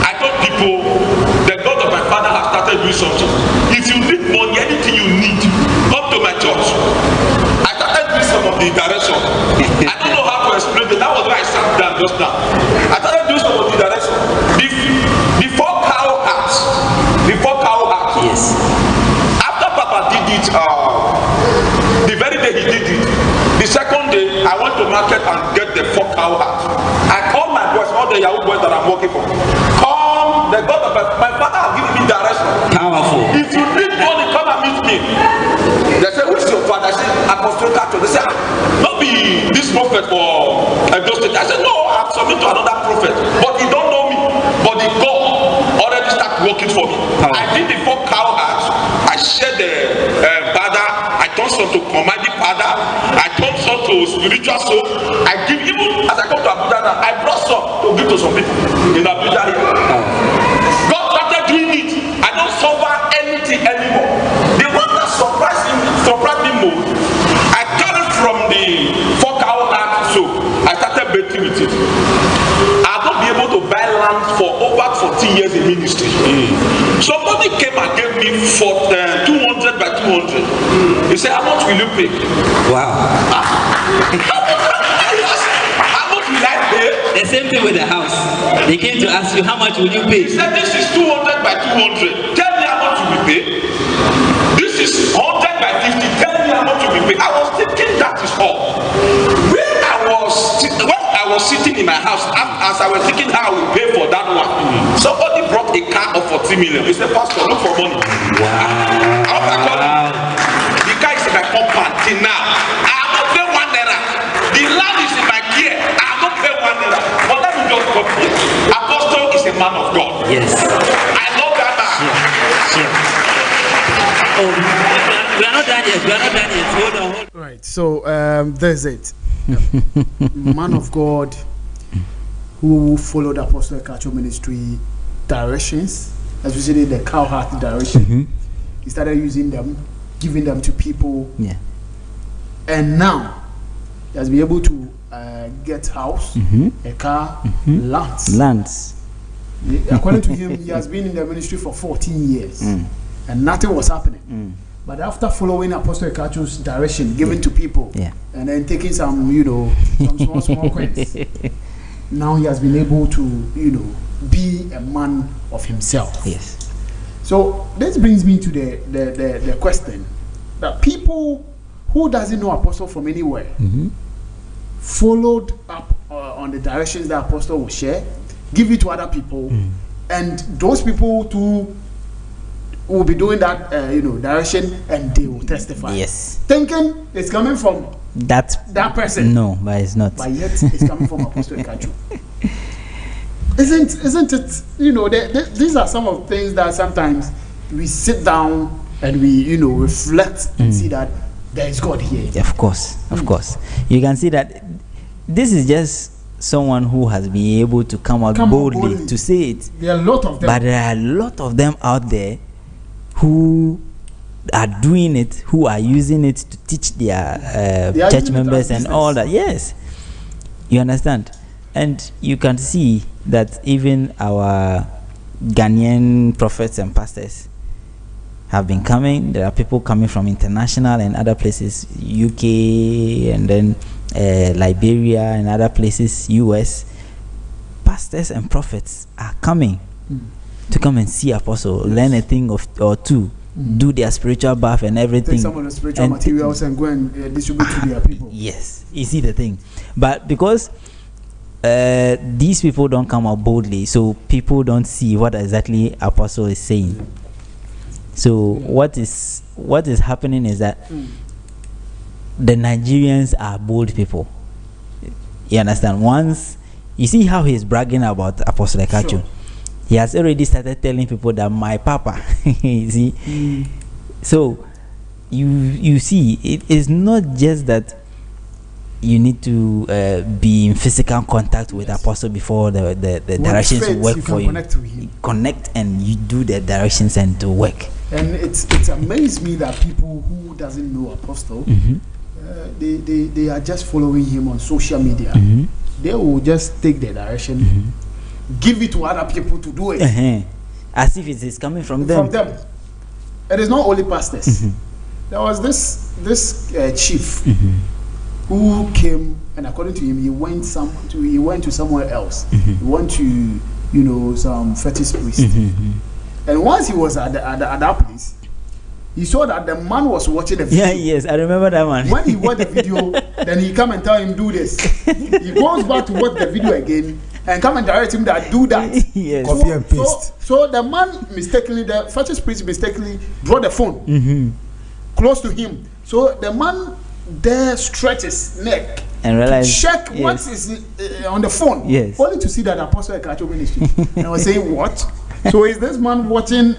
I told people the God of my father has started doing something. If you need money, anything you need, come to my church. I started doing some of the direction. I don't know how to explain it. That was why I sat down just now. I started doing some of the direction. Before cow hats. Yes. After Papa did it, the very day he did it, the second day I went to market and get the 4 cow hats. I called my boys, all the Yahoo boys that I'm working for. Come, the God of my father has given me direction. Powerful. If you need money, come and meet me. They say, who's your father? I said, Apostle Ekatso. They say, not be this prophet for Edo State. I said, no, I'm submitted to another prophet. But he don't know me. But the God already started working for me. I did the 4 cow hats. I shared the father. I turned some to commanding father. I turned some to spiritual soul. I give, even as I come to Abuja now, I brought some to give to some people in Abuja here. God started doing it. I don't suffer anything anymore. The one that surprised me more, I carried from the 4 cow hats, so I started betting with it. I'll not be able to buy land for over 14 years in ministry. Somebody came and gave me for 200 by 200. He said, how much will you pay? Wow. How much will I pay? The same thing with the house. They came to ask you, how much will you pay? He said, this is 200 by 200. Tell me how much will you pay? This is 100 by 50. Tell me how much will you pay? I was thinking that is all. When I was sitting in my house, as I was thinking how I will pay for that one, somebody brought a car of 40 million. He said, Pastor, look for money. Wow. I called him. The car is in my compound till now. I have not paid 1 naira. The land is in my gear. I have not paid 1 naira. But let me just go here. Apostle is a man of God. Yes. I love that man. Sure. Oh, we are not done yet. Hold on. Right. So there's it. Man of God who followed Apostle Ekatso ministry directions, especially the cow heart direction. He started using them, giving them to people. Yeah. And now he has been able to get house, a car, lands. According to him, he has been in the ministry for 14 years, and nothing was happening. But after following Apostle Ekatso's direction given to people, and then taking some, some small coins, now he has been able to, be a man of himself. Yes. So this brings me to the question that people who doesn't know Apostle from anywhere followed up on the directions that Apostle will share, give it to other people, and those people too will be doing that direction, and they will testify. Yes. Thinking it's coming from that person. No, but it's not. But yet it's coming from Apostle Ekatso. Isn't it? These are some of the things that sometimes we sit down and we reflect and see that there is God here. Of course. You can see that this is just someone who has been able to come out boldly to say it. There are a lot of them. But there are a lot of them out there who are doing it, who are using it to teach their church members and all that. Yes. You understand? And you can see that even our Ghanaian prophets and pastors have been coming. There are people coming from international and other places, UK and then Liberia and other places, US. Pastors and prophets are coming to come and see Apostle, learn a thing or two, do their spiritual bath and everything. Take some of the spiritual materials and go and distribute to their people. Yes, you see the thing. But because these people don't come out boldly, so people don't see what exactly Apostle is saying. So what is happening is that the Nigerians are bold people. You understand? Once you see how he's bragging about Apostle Ekatso, sure. He has already started telling people that my papa. You see, so you see, it is not just that you need to be in physical contact with Apostle before the directions work for you. Connect and you do the directions and to work. And it's amazed me that people who doesn't know Apostle, they are just following him on social media. They will just take the direction, give it to other people to do it, as if it is coming from them. It is not only pastors. There was this chief who came, and according to him, he went to somewhere else. He went to some fetish priest. And once he was at that place, he saw that the man was watching the video. Yeah, yes, I remember that one. When he watched the video, then he come and tell him do this. He goes back to watch the video again and come and direct him that do that. Yes. Copy and paste. So the man mistakenly, the fetish priest mistakenly brought the phone close to him. So the man there stretched his neck and realized, check what is on the phone, only to see that Apostle Ekatso ministry. And I was saying, what? So is this man watching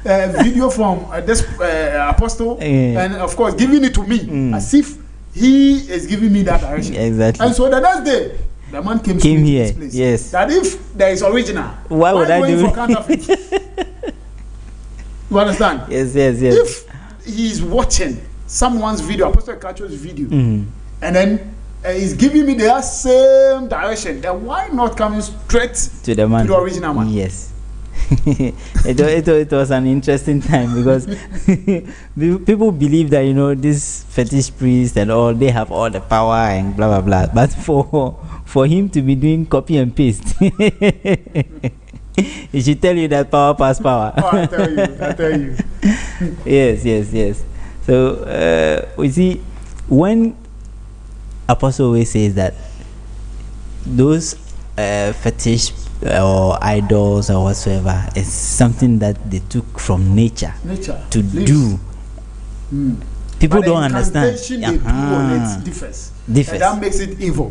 a video from this apostle, and of course giving it to me as if he is giving me that direction? Exactly. And so the next day, the man came here. To this place. Yes. That if there is original, why would I do for counterfeit? You understand? Yes. If he is watching someone's video, Apostle Ekatso's video, and then he's giving me the same direction, then why not coming straight to the man, to the original man? Yes. it was an interesting time because people believe that this fetish priest and all, they have all the power and blah blah blah, but for him to be doing copy and paste, he should tell you that power pass power. I tell you. Yes. So we see when Apostle always says that those fetish or idols or whatsoever is something that they took from nature to do. People don't understand. They do on it differs. And that makes it evil.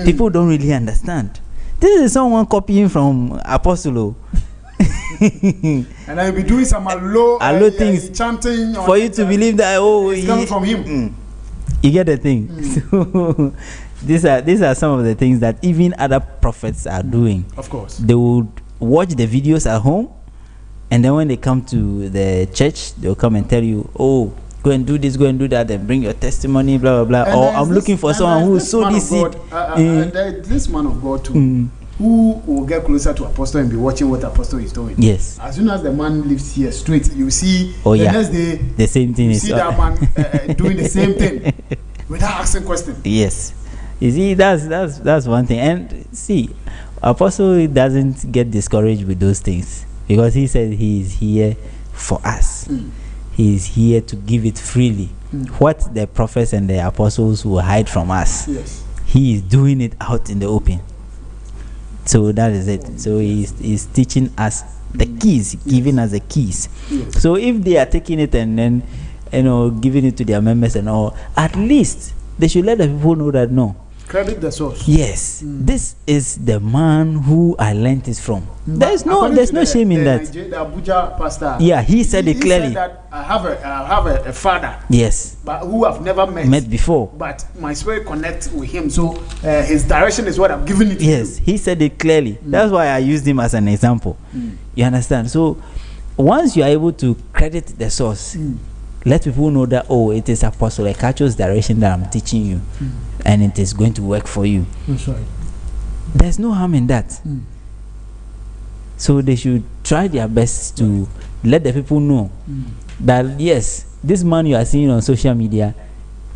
People don't really understand. This is someone copying from Apostle. And I'll be doing some allo things, chanting for you to believe that it's coming from him. You get the thing. So these are some of the things that even other prophets are doing. Of course. They would watch the videos at home, and then when they come to the church, they'll come and tell you, oh, go and do this, go and do that, and bring your testimony, blah blah blah. Or I'm looking for someone who sowed this seed. This man of God too, who will get closer to Apostle and be watching what Apostle is doing. Yes. As soon as the man lives here straight, you see the next day the same thing. You see that man doing the same thing without asking questions. Yes. You see, that's one thing. And see, Apostle doesn't get discouraged with those things, because he said he is here for us. He is here to give it freely. What the prophets and the apostles will hide from us, yes, he is doing it out in the open. So that is it. So he's teaching us the keys, giving us the keys. Yes. So if they are taking it and then, giving it to their members and all, at least they should let the people know that no. Credit the source. Yes, this is the man who I learned this from. There's no shame in that. The Abuja pastor. Yeah, he said it clearly. He said that I have a father. Yes. But who I've never met before. But my spirit connects with him, so his direction is what I'm giving it to Yes, he said it clearly. That's why I used him as an example. You understand? So once you are able to credit the source, let people know that, oh, it is Apostle Ekatso's direction that I'm teaching you, and it is going to work for you. That's right. There's no harm in that. So they should try their best to let the people know that, yes, this man you are seeing on social media,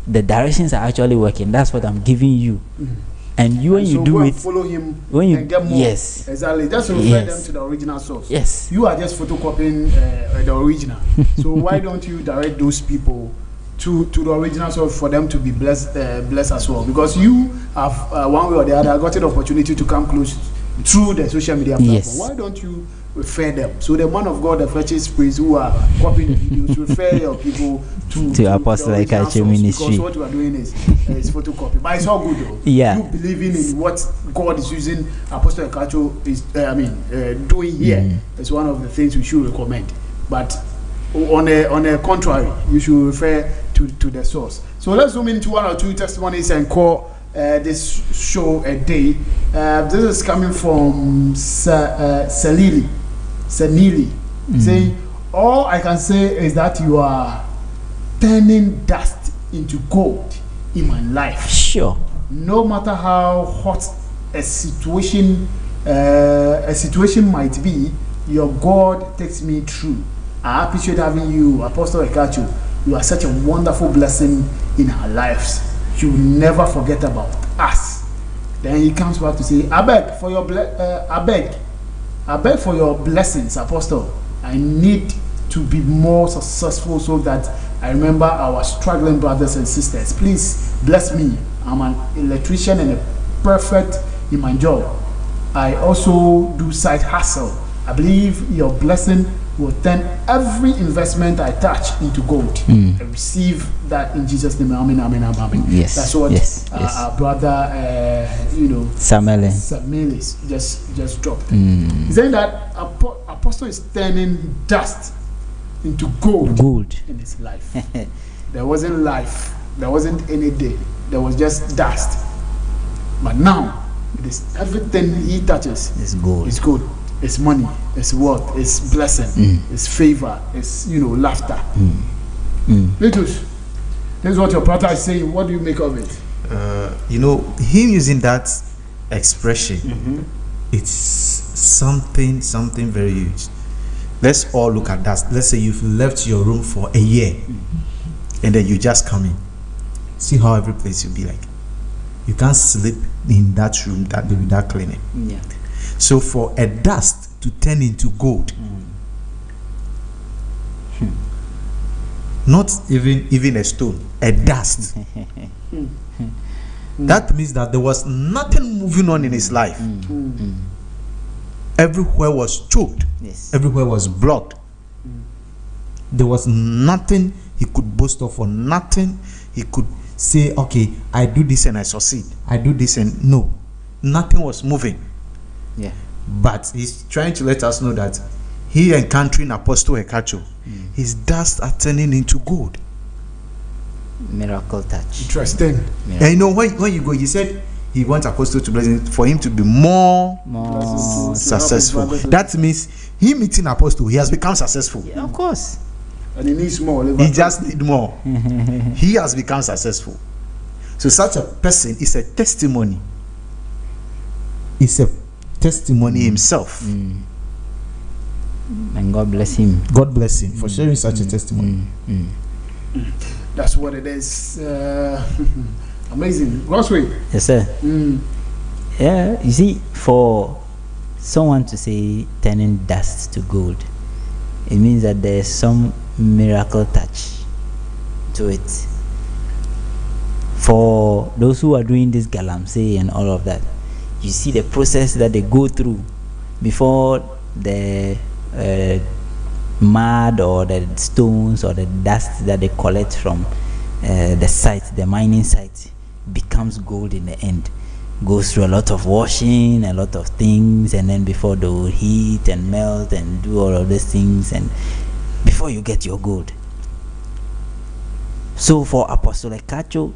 the directions are actually working. That's what I'm giving you. And you, when you do it, follow him and get more. Yes, exactly. Just refer them to the original source. Yes, you are just photocopying the original. So why don't you direct those people to the original source for them to be blessed as well? Because you have one way or the other got an opportunity to come close through the social media platform. Yes. Why don't you refer them? So the man of God, the fetches praise, who are copying the videos, refer your people to Apostle Ekatso ministry. Because what you are doing is photocopy. But it's all good though. Yeah. You believing in what God is using Apostle Ekatso is doing here is one of the things we should recommend. But on a contrary, you should refer to the source. So let's zoom into one or two testimonies and call this show a day. This is coming from Senili, saying, all I can say is that you are turning dust into gold in my life. Sure. No matter how hot a situation might be, your God takes me through. I appreciate having you, Apostle Ekatso. You are such a wonderful blessing in our lives. You will never forget about us. Then he comes back to say, I beg for your blessings, Apostle. I need to be more successful so that I remember our struggling brothers and sisters. Please bless me. I'm an electrician and a perfect in my job. I also do side hustle. I believe your blessing will turn every investment I touch into gold. I receive that in Jesus' name. Amen, amen, amen. Yes. That's what our brother, Samelis just dropped. He's saying that Apostle is turning dust into gold in his life. There wasn't life. There wasn't any day. There was just dust. But now, it is everything he touches is gold. It's gold. It's money, it's wealth, it's blessing, it's favor, it's laughter. Litus, this is what your brother is saying. What do you make of it? Him using that expression, it's something very huge. Let's all look at that. Let's say you've left your room for a year, and then you just come in. See how every place will be like. You can't sleep in that room without cleaning. Yeah. So for a dust to turn into gold, not even a stone, a dust. That means that there was nothing moving on in his life. Everywhere was choked. Yes. Everywhere was blocked. There was nothing he could boast of, or nothing he could say, okay, I do this and I succeed. I do this and no. Nothing was moving. Yeah. But he's trying to let us know that he encountering Apostle Ekatso, his dust are turning into gold. Miracle touch. Interesting. And you know, when you go, he said he wants Apostle to bless him for him to be more successful. That means him meeting Apostle, he has become successful. Yeah, of course. And he needs more. He just need more. He has become successful. So such a person is a testimony. It's a testimony himself. And God bless him. God bless him for sharing such a testimony. That's what it is. Amazing. God's way. Yes, sir. Yeah, you see, for someone to say turning dust to gold, it means that there's some miracle touch to it. For those who are doing this galamsey and all of that, you see the process that they go through before the mud or the stones or the dust that they collect from the site, the mining site, becomes gold in the end. Goes through a lot of washing, a lot of things, and then before they will heat and melt and do all of these things, and before you get your gold. So for Apostle Ekatso,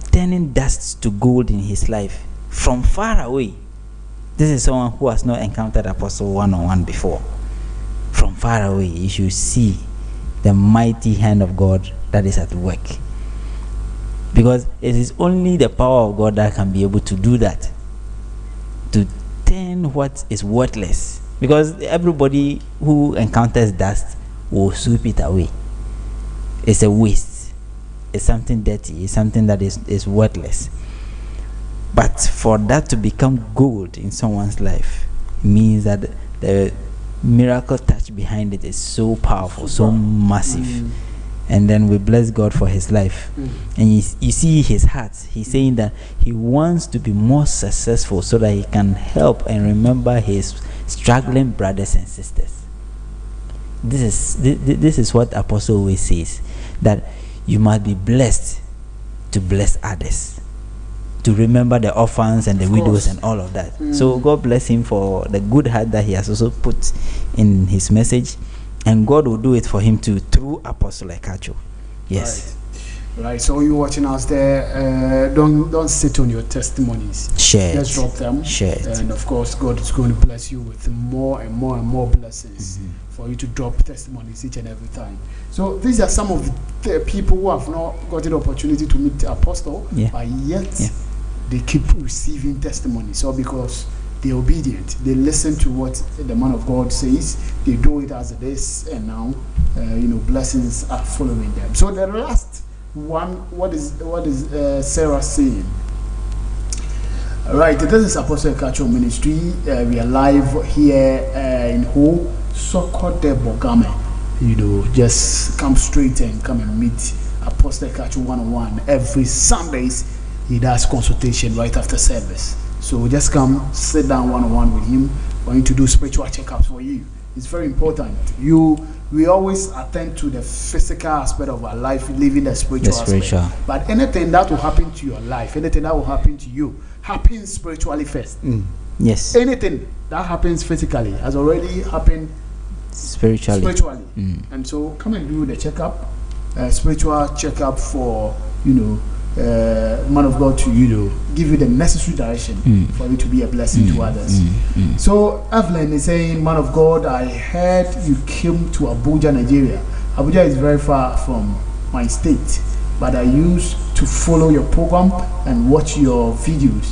turning dust to gold in his life from far away, this is someone who has not encountered Apostle one-on-one before. From far away, you should see the mighty hand of God that is at work. Because it is only the power of God that can be able to do that. To turn what is worthless. Because everybody who encounters dust will sweep it away. It's a waste. It's something dirty. It's something that is worthless. But for that to become gold in someone's life means that the miracle touch behind it is so powerful, so massive. And then we bless God for his life. And you see his heart. He's saying that he wants to be more successful so that he can help and remember his struggling brothers and sisters. This is what Apostle always says, that you must be blessed to bless others, to remember the orphans and the widows and all of that. So God bless him for the good heart that he has also put in his message, and God will do it for him too through Apostle Ekatso. Yes. Right. So you watching us there, don't sit on your testimonies. Share. Just drop them. Share it. And of course, God is going to bless you with more and more and more blessings for you to drop testimonies each and every time. So these are some of the people who have not got the opportunity to meet the Apostle, but yet they keep receiving testimonies. So because they're obedient, they listen to what the man of God says, they do it as it is, and now blessings are following them. So the last one, what is Sarah saying? All right, this is Apostle Ekatso Ministry. We are live here in Ho Sokode Bogame. Just come straight and come and meet Apostle Ekatso 101 every Sundays. He does consultation right after service. So just come sit down one-on-one with him. We're going to do spiritual checkups for you. It's very important. We always attend to the physical aspect of our life, living the spiritual aspect. But anything that will happen to your life, anything that will happen to you, happens spiritually first. Yes. Anything that happens physically has already happened spiritually. And so come and do the checkup, spiritual checkup for man of God to give you the necessary direction for you to be a blessing to others. So Evelyn is saying, man of God, I heard you came to Abuja, Nigeria. Abuja is very far from my state, but I used to follow your program and watch your videos.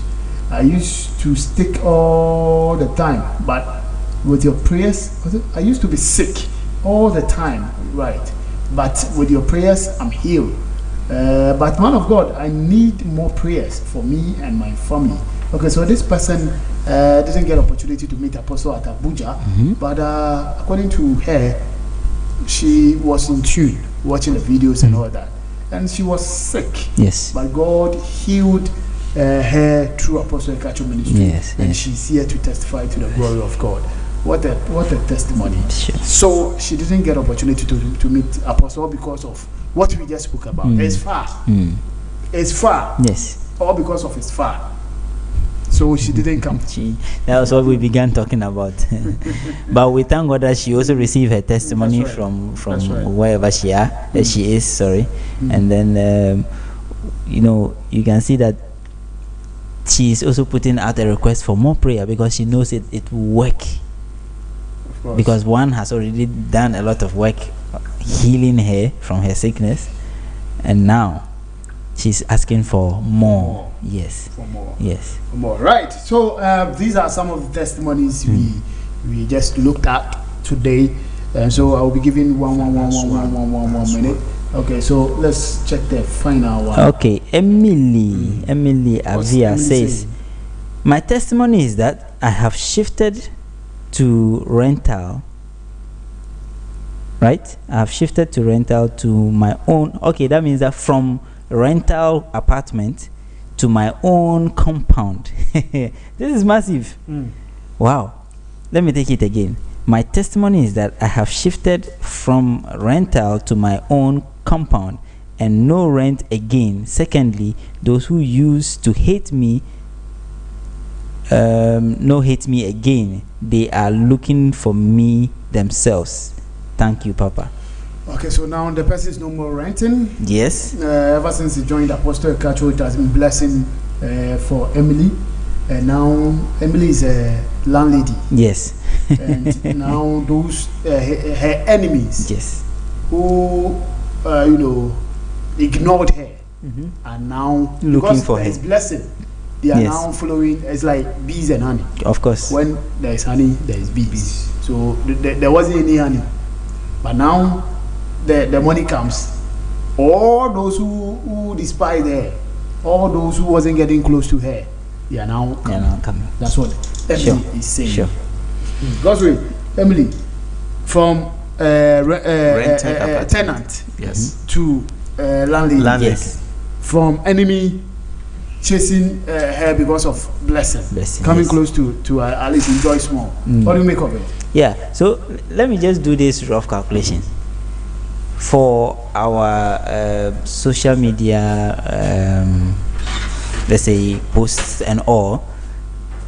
I used to stick all the time, but with your prayers, I used to be sick all the time, right? But with your prayers, I'm healed. But man of God, I need more prayers for me and my family. Okay, so this person didn't get opportunity to meet Apostle at Abuja, but according to her, she was in tune, watching the videos and all that, and she was sick. Yes. But God healed her through Apostle Ekatso Ministry, and she's here to testify to the glory of God. What a testimony! Sure. So she didn't get opportunity to meet Apostle because of what we just spoke about. It's far. It's far. Yes. All because of it's far. So she didn't come. That was what we began talking about. But we thank God that she also received her testimony That's right. from That's right. wherever she is. Sorry, and then you can see that she is also putting out a request for more prayer because she knows it will work. Because one has already done a lot of work healing her from her sickness, and now she's asking for more. Yes. For more. Yes. For more. Right. So these are some of the testimonies we just looked at today. So I will be giving one minute. Okay. So let's check the final one. Okay. Emily Avia says, saying? my testimony is that I have shifted to rental. Right? I have shifted to rental to my own. Okay, that means that from rental apartment to my own compound. This is massive. Wow. Let me take it again. My testimony is that I have shifted from rental to my own compound and no rent again. Secondly, those who used to hate me no hate me again. They are looking for me themselves. Thank you, Papa. Okay, so now the person is no more renting. Yes. Ever since he joined Apostle Ekatso, it has been blessing for Emily. And now Emily is a landlady. Yes. And now those her enemies, Yes. who ignored her, are now Looking for there her. is blessing. They are Yes. now following. It's like bees and honey. Of course. When there is honey, there is bees. So there wasn't any honey, but now the money comes. All those who despise her, all those who wasn't getting close to her, they are now coming. That's what Emily is saying. Sure. God's way, Emily, from Rented tenant Yes. to landlady. Yes. From enemy chasing her because of blessing. Coming yes. close to at least enjoy small. What do you make of it? Yeah. So let me just do this rough calculation. For our social media, let's say posts and all,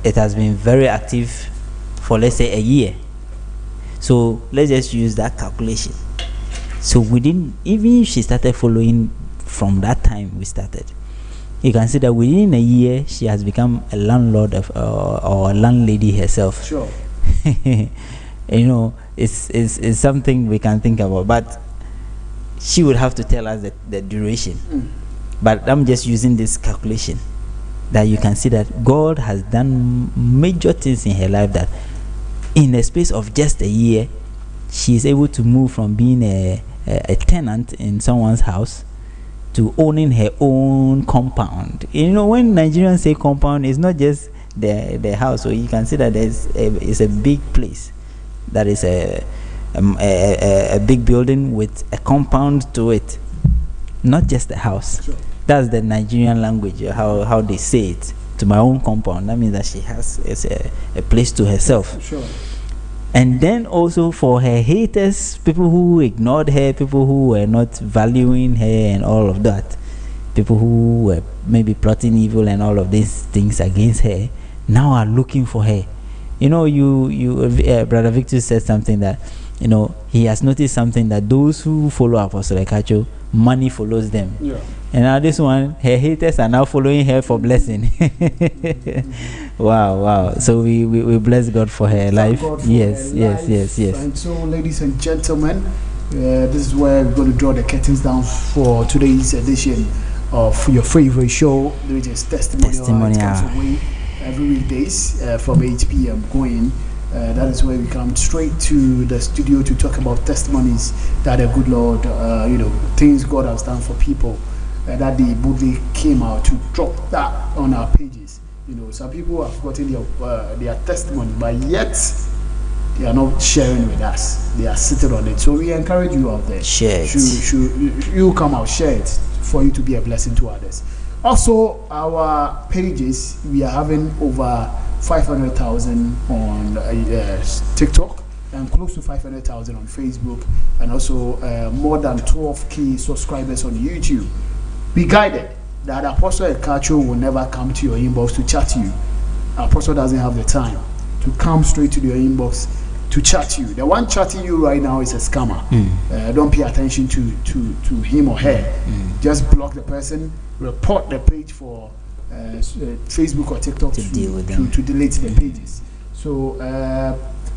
it has been very active for, let's say, a year. So let's just use that calculation. So even if she started following from that time we started, you can see that within a year she has become a landlord of, or a landlady herself. Sure. It's something we can think about, but she would have to tell us the duration. But I'm just using this calculation that you can see that God has done major things in her life, that in the space of just a year she is able to move from being a tenant in someone's house to owning her own compound. When Nigerians say compound, it's not just the house. So you can see that it's a big place, that is a big building with a compound to it, not just the house. Sure. That's the Nigerian language, how they say it. To my own compound, that means that she has a place to herself. Sure. And then also for her haters, people who ignored her, people who were not valuing her and all of that, people who were maybe plotting evil and all of these things against her, now are looking for her. Brother Victor said something that, he has noticed something, that those who follow Apostle Ekatso, money follows them. Yeah. And now this one, her haters are now following her for blessing. Wow. So we bless God for her life. God for Yes. her life. And so, ladies and gentlemen, this is where we're going to draw the curtains down for today's edition of your favorite show, which is Testimony. It comes away every weekdays from 8 p.m. going. That is where we come straight to the studio to talk about testimonies that the good Lord, things God has done for people. That they boldly came out to drop that on our pages. Some people have gotten their testimony, but yet they are not sharing with us. They are sitting on it. So we encourage you out there. Share it. You come out, share it for you to be a blessing to others. Also, our pages, we are having over 500,000 on TikTok and close to 500,000 on Facebook, and also more than 12k subscribers on YouTube. Be guided that Apostle Ekatso will never come to your inbox to chat to you. Apostle doesn't have the time to come straight to your inbox to chat you. The one chatting you right now is a scammer. Don't pay attention to him or her. Just block the person, report the page for Facebook or TikTok to delete the pages. So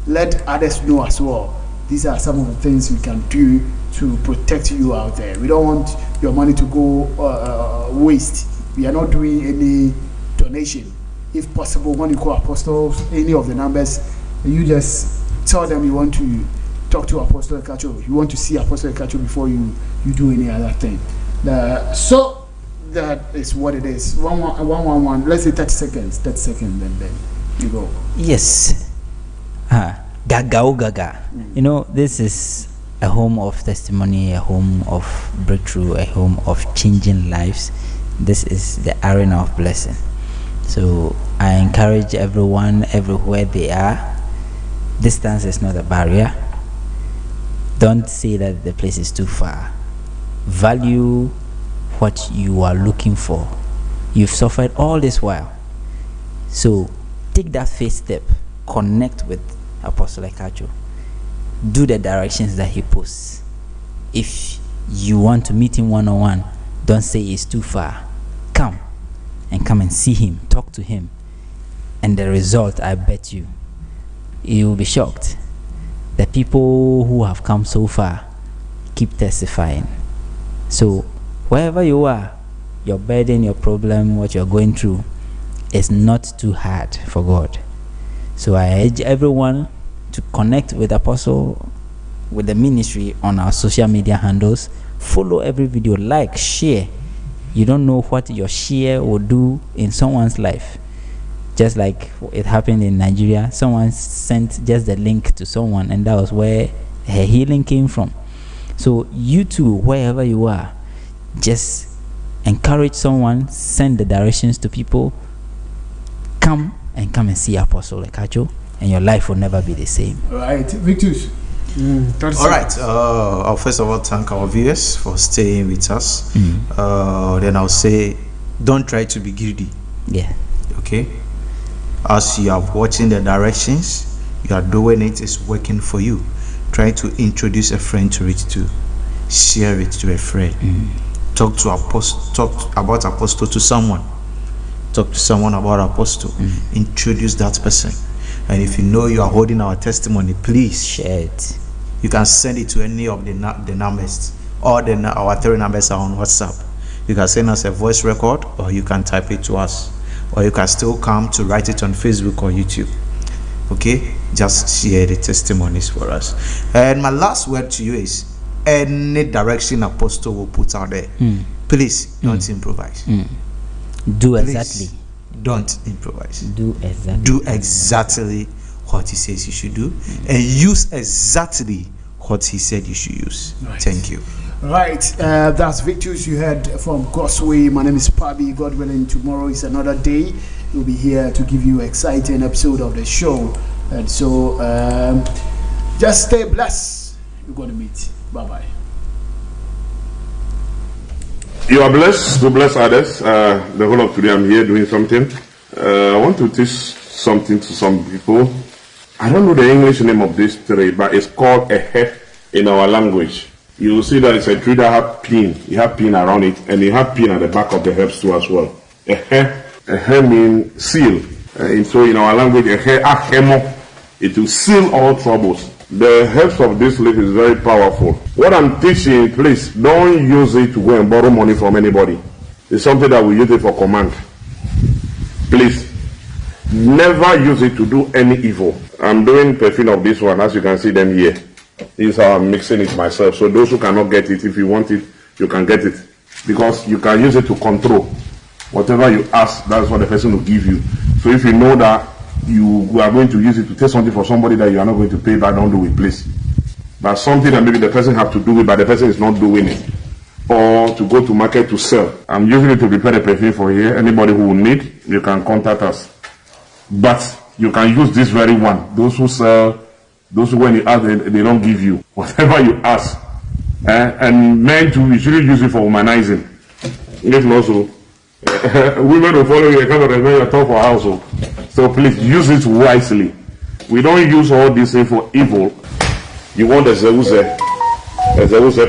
let others know as well. These are some of the things we can do to protect you out there. We don't want your money to go waste. We are not doing any donation. If possible, when you call Apostle, any of the numbers, you just tell them you want to talk to Apostle Ekatso. You want to see Apostle Ekatso before you do any other thing. So that is what it is. 111. Let's say 30 seconds. 30 seconds, and then you go. Yes. Gaga. You know, this is a home of testimony, a home of breakthrough, a home of changing lives. This is the arena of blessing. So I encourage everyone, everywhere they are. Distance is not a barrier. Don't say that the place is too far. Value what you are looking for. You've suffered all this while. So take that first step. Connect with Apostle Ekatso. Do the directions that he posts. If you want to meet him one-on-one, don't say it's too far. Come and see him. Talk to him. And the result, I bet you will be shocked. The people who have come so far keep testifying. So wherever you are, your burden, your problem, what you're going through is not too hard for God. So I urge everyone to connect with Apostle, with the ministry on our social media handles. Follow every video, like, share. You don't know what your share will do in someone's life. Just like it happened in Nigeria, someone sent just the link to someone, and that was where her healing came from. So you too, wherever you are, just encourage someone, send the directions to people. Come and see Apostle Ekatso, and your life will never be the same. All right, Victus. All right. I'll first of all thank our viewers for staying with us. Then I'll say, don't try to be greedy. Yeah. Okay. As you are watching the directions, you are doing it, it's working for you. Try to introduce a friend to it too. Share it to a friend. Talk about Apostle to someone. Talk to someone about Apostle. Introduce that person. And if you know you are holding our testimony, please share it. You can send it to any of the numbers. All our 3 numbers are on WhatsApp. You can send us a voice record, or you can type it to us, or you can still come to write it on Facebook or YouTube. Okay, just share the testimonies for us. And my last word to you is, any direction Apostle will put out there, please don't improvise. Do exactly. Please, don't improvise. Do exactly what he says you should do, and use exactly what he said you should use. Right. Thank you. Right, that's Victus you heard from God's Way. My name is Pabi. God willing, tomorrow is another day. We'll be here to give you an exciting episode of the show. And so, just stay blessed. You're going to meet. Bye-bye. You are blessed to bless others. The whole of today I'm here doing something. I want to teach something to some people. I don't know the English name of this tree, but it's called a head in our language. You will see that it's a tree that has pin. You have pin around it, and you have pin at the back of the herbs too as well. A hair means seal. And so in our language, a hair, it will seal all troubles. The herbs of this leaf is very powerful. What I'm teaching, please don't use it to go and borrow money from anybody. It's something that we use it for command. Please, never use it to do any evil. I'm doing perfume of this one, as you can see them here. This is how I'm mixing it myself. So those who cannot get it, if you want it, you can get it. Because you can use it to control. Whatever you ask, that's what the person will give you. So if you know that you are going to use it to take something for somebody that you are not going to pay back, don't do it, please. But something that maybe the person have to do it, but the person is not doing it. Or to go to market to sell. I'm using it to prepare the perfume for here. Anybody who will need, you can contact us. But you can use this very one. Those who sell, those who when you ask, they don't give you. Whatever you ask. And men too, you shouldn't use it for humanizing. If not so, women will follow you, kind of men you talk for household. So please use it wisely. We don't use all this thing for evil. You want the Zeuze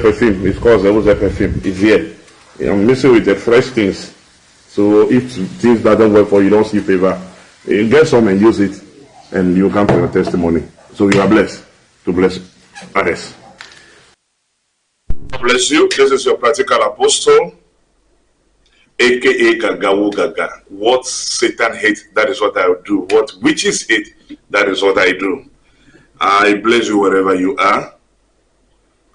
perfume. It's called Zeuze perfume. It's here. I'm mixing with the fresh things. So if things doesn't work for you, don't see favor. You get some and use it, and you come to your testimony. So you are blessed to bless others. God bless you. This is your practical apostle, aka Gagawu Gaga. What Satan hates, that is what I do. What witches hate, that is what I do. I bless you wherever you are,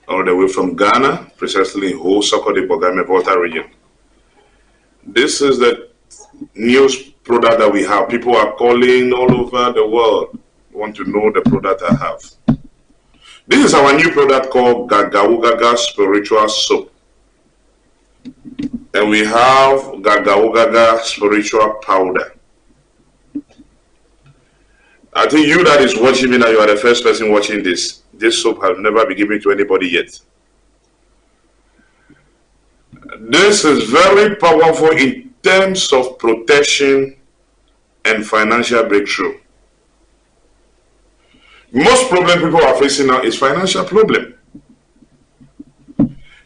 all the way from Ghana, precisely in whole Sokode Bogame Volta region. This is the news product that we have. People are calling all over the world, want to know the product I have. This is our new product called Gagawu Gaga Spiritual Soap. And we have Gagawu Gaga Spiritual Powder. I think you that is watching me now, you are the first person watching this. This soap has never been given to anybody yet. This is very powerful in terms of protection and financial breakthrough. Most problem people are facing now is financial problem.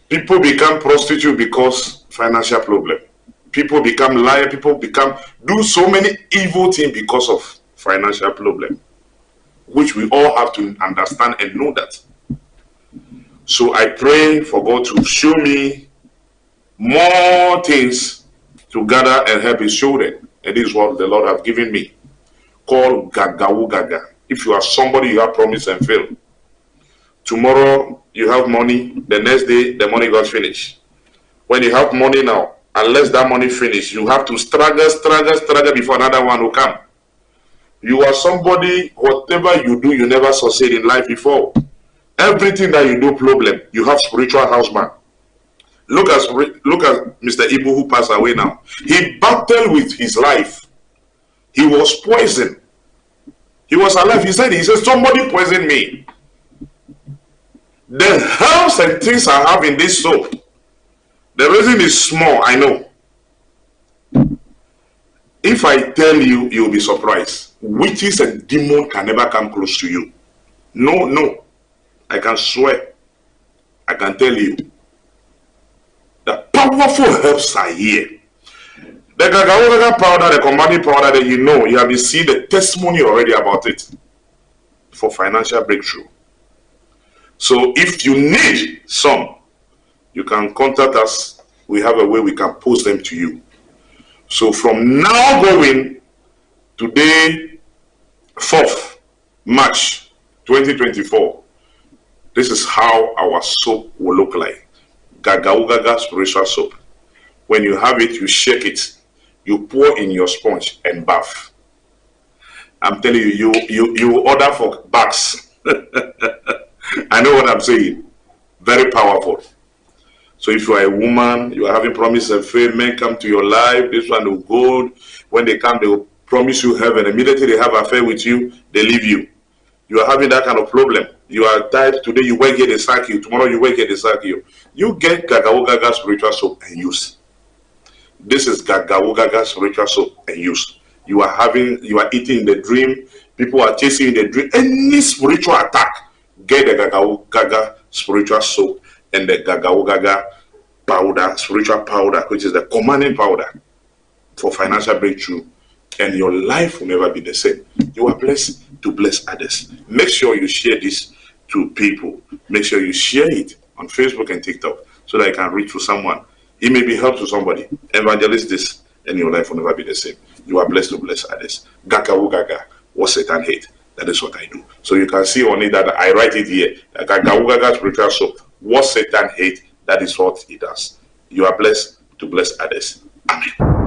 People become prostitute because financial problem. People become liar. People do so many evil things because of financial problem, which we all have to understand and know that. So I pray for God to show me more things to gather and help his children. And this is what the Lord has given me, called Gagawu Gaga. If you are somebody you have promised and failed, tomorrow you have money, the next day the money got finished. When you have money now, unless that money finish, you have to struggle before another one will come. You are somebody, whatever you do, you never succeed in life before. Everything that you do problem, you have spiritual houseman. Look at Mr. Ibu who passed away now. He battled with his life. He was poisoned. He was alive. He said, somebody poisoned me. The herbs and things I have in this soap, the reason is small, I know. If I tell you, you'll be surprised. Witches and demons can never come close to you. No. I can swear. I can tell you. The powerful herbs are here. The Gagawu Gaga powder, the commanding powder that you have been seeing the testimony already about it for financial breakthrough. So if you need some, you can contact us. We have a way we can post them to you. So from now going, today, 4th March 2024, this is how our soap will look like. Gagawu Gaga Spiritual Soap. When you have it, you shake it. You pour in your sponge and bath. I'm telling you, you order for bags. I know what I'm saying. Very powerful. So if you are a woman, you are having promise and faith, men come to your life, this one will go. When they come, they will promise you heaven. Immediately they have an affair with you, they leave you. You are having that kind of problem. You are tired, today you work here, they sack you. Tomorrow you work here, they sack you. You get Gagawu Gaga Spiritual Soap and use. This is Gagawu Gaga Spiritual Soap and use. You are eating in the dream, people are chasing in the dream. Any spiritual attack, get the Gagawu Gaga Spiritual Soap and the Gagawu Gaga powder, spiritual powder, which is the commanding powder for financial breakthrough, and your life will never be the same. You are blessed to bless others. Make sure you share this to people. Make sure you share it on Facebook and TikTok so that I can reach to someone. It may be help to somebody. Evangelist this, and your life will never be the same. You are blessed to bless others. Gagawu Gaga, what Satan hate. That is what I do. So you can see on it that I write it here. Gagawu Gaga Spiritual Soap. What Satan hate, that is what he does. You are blessed to bless others. Amen.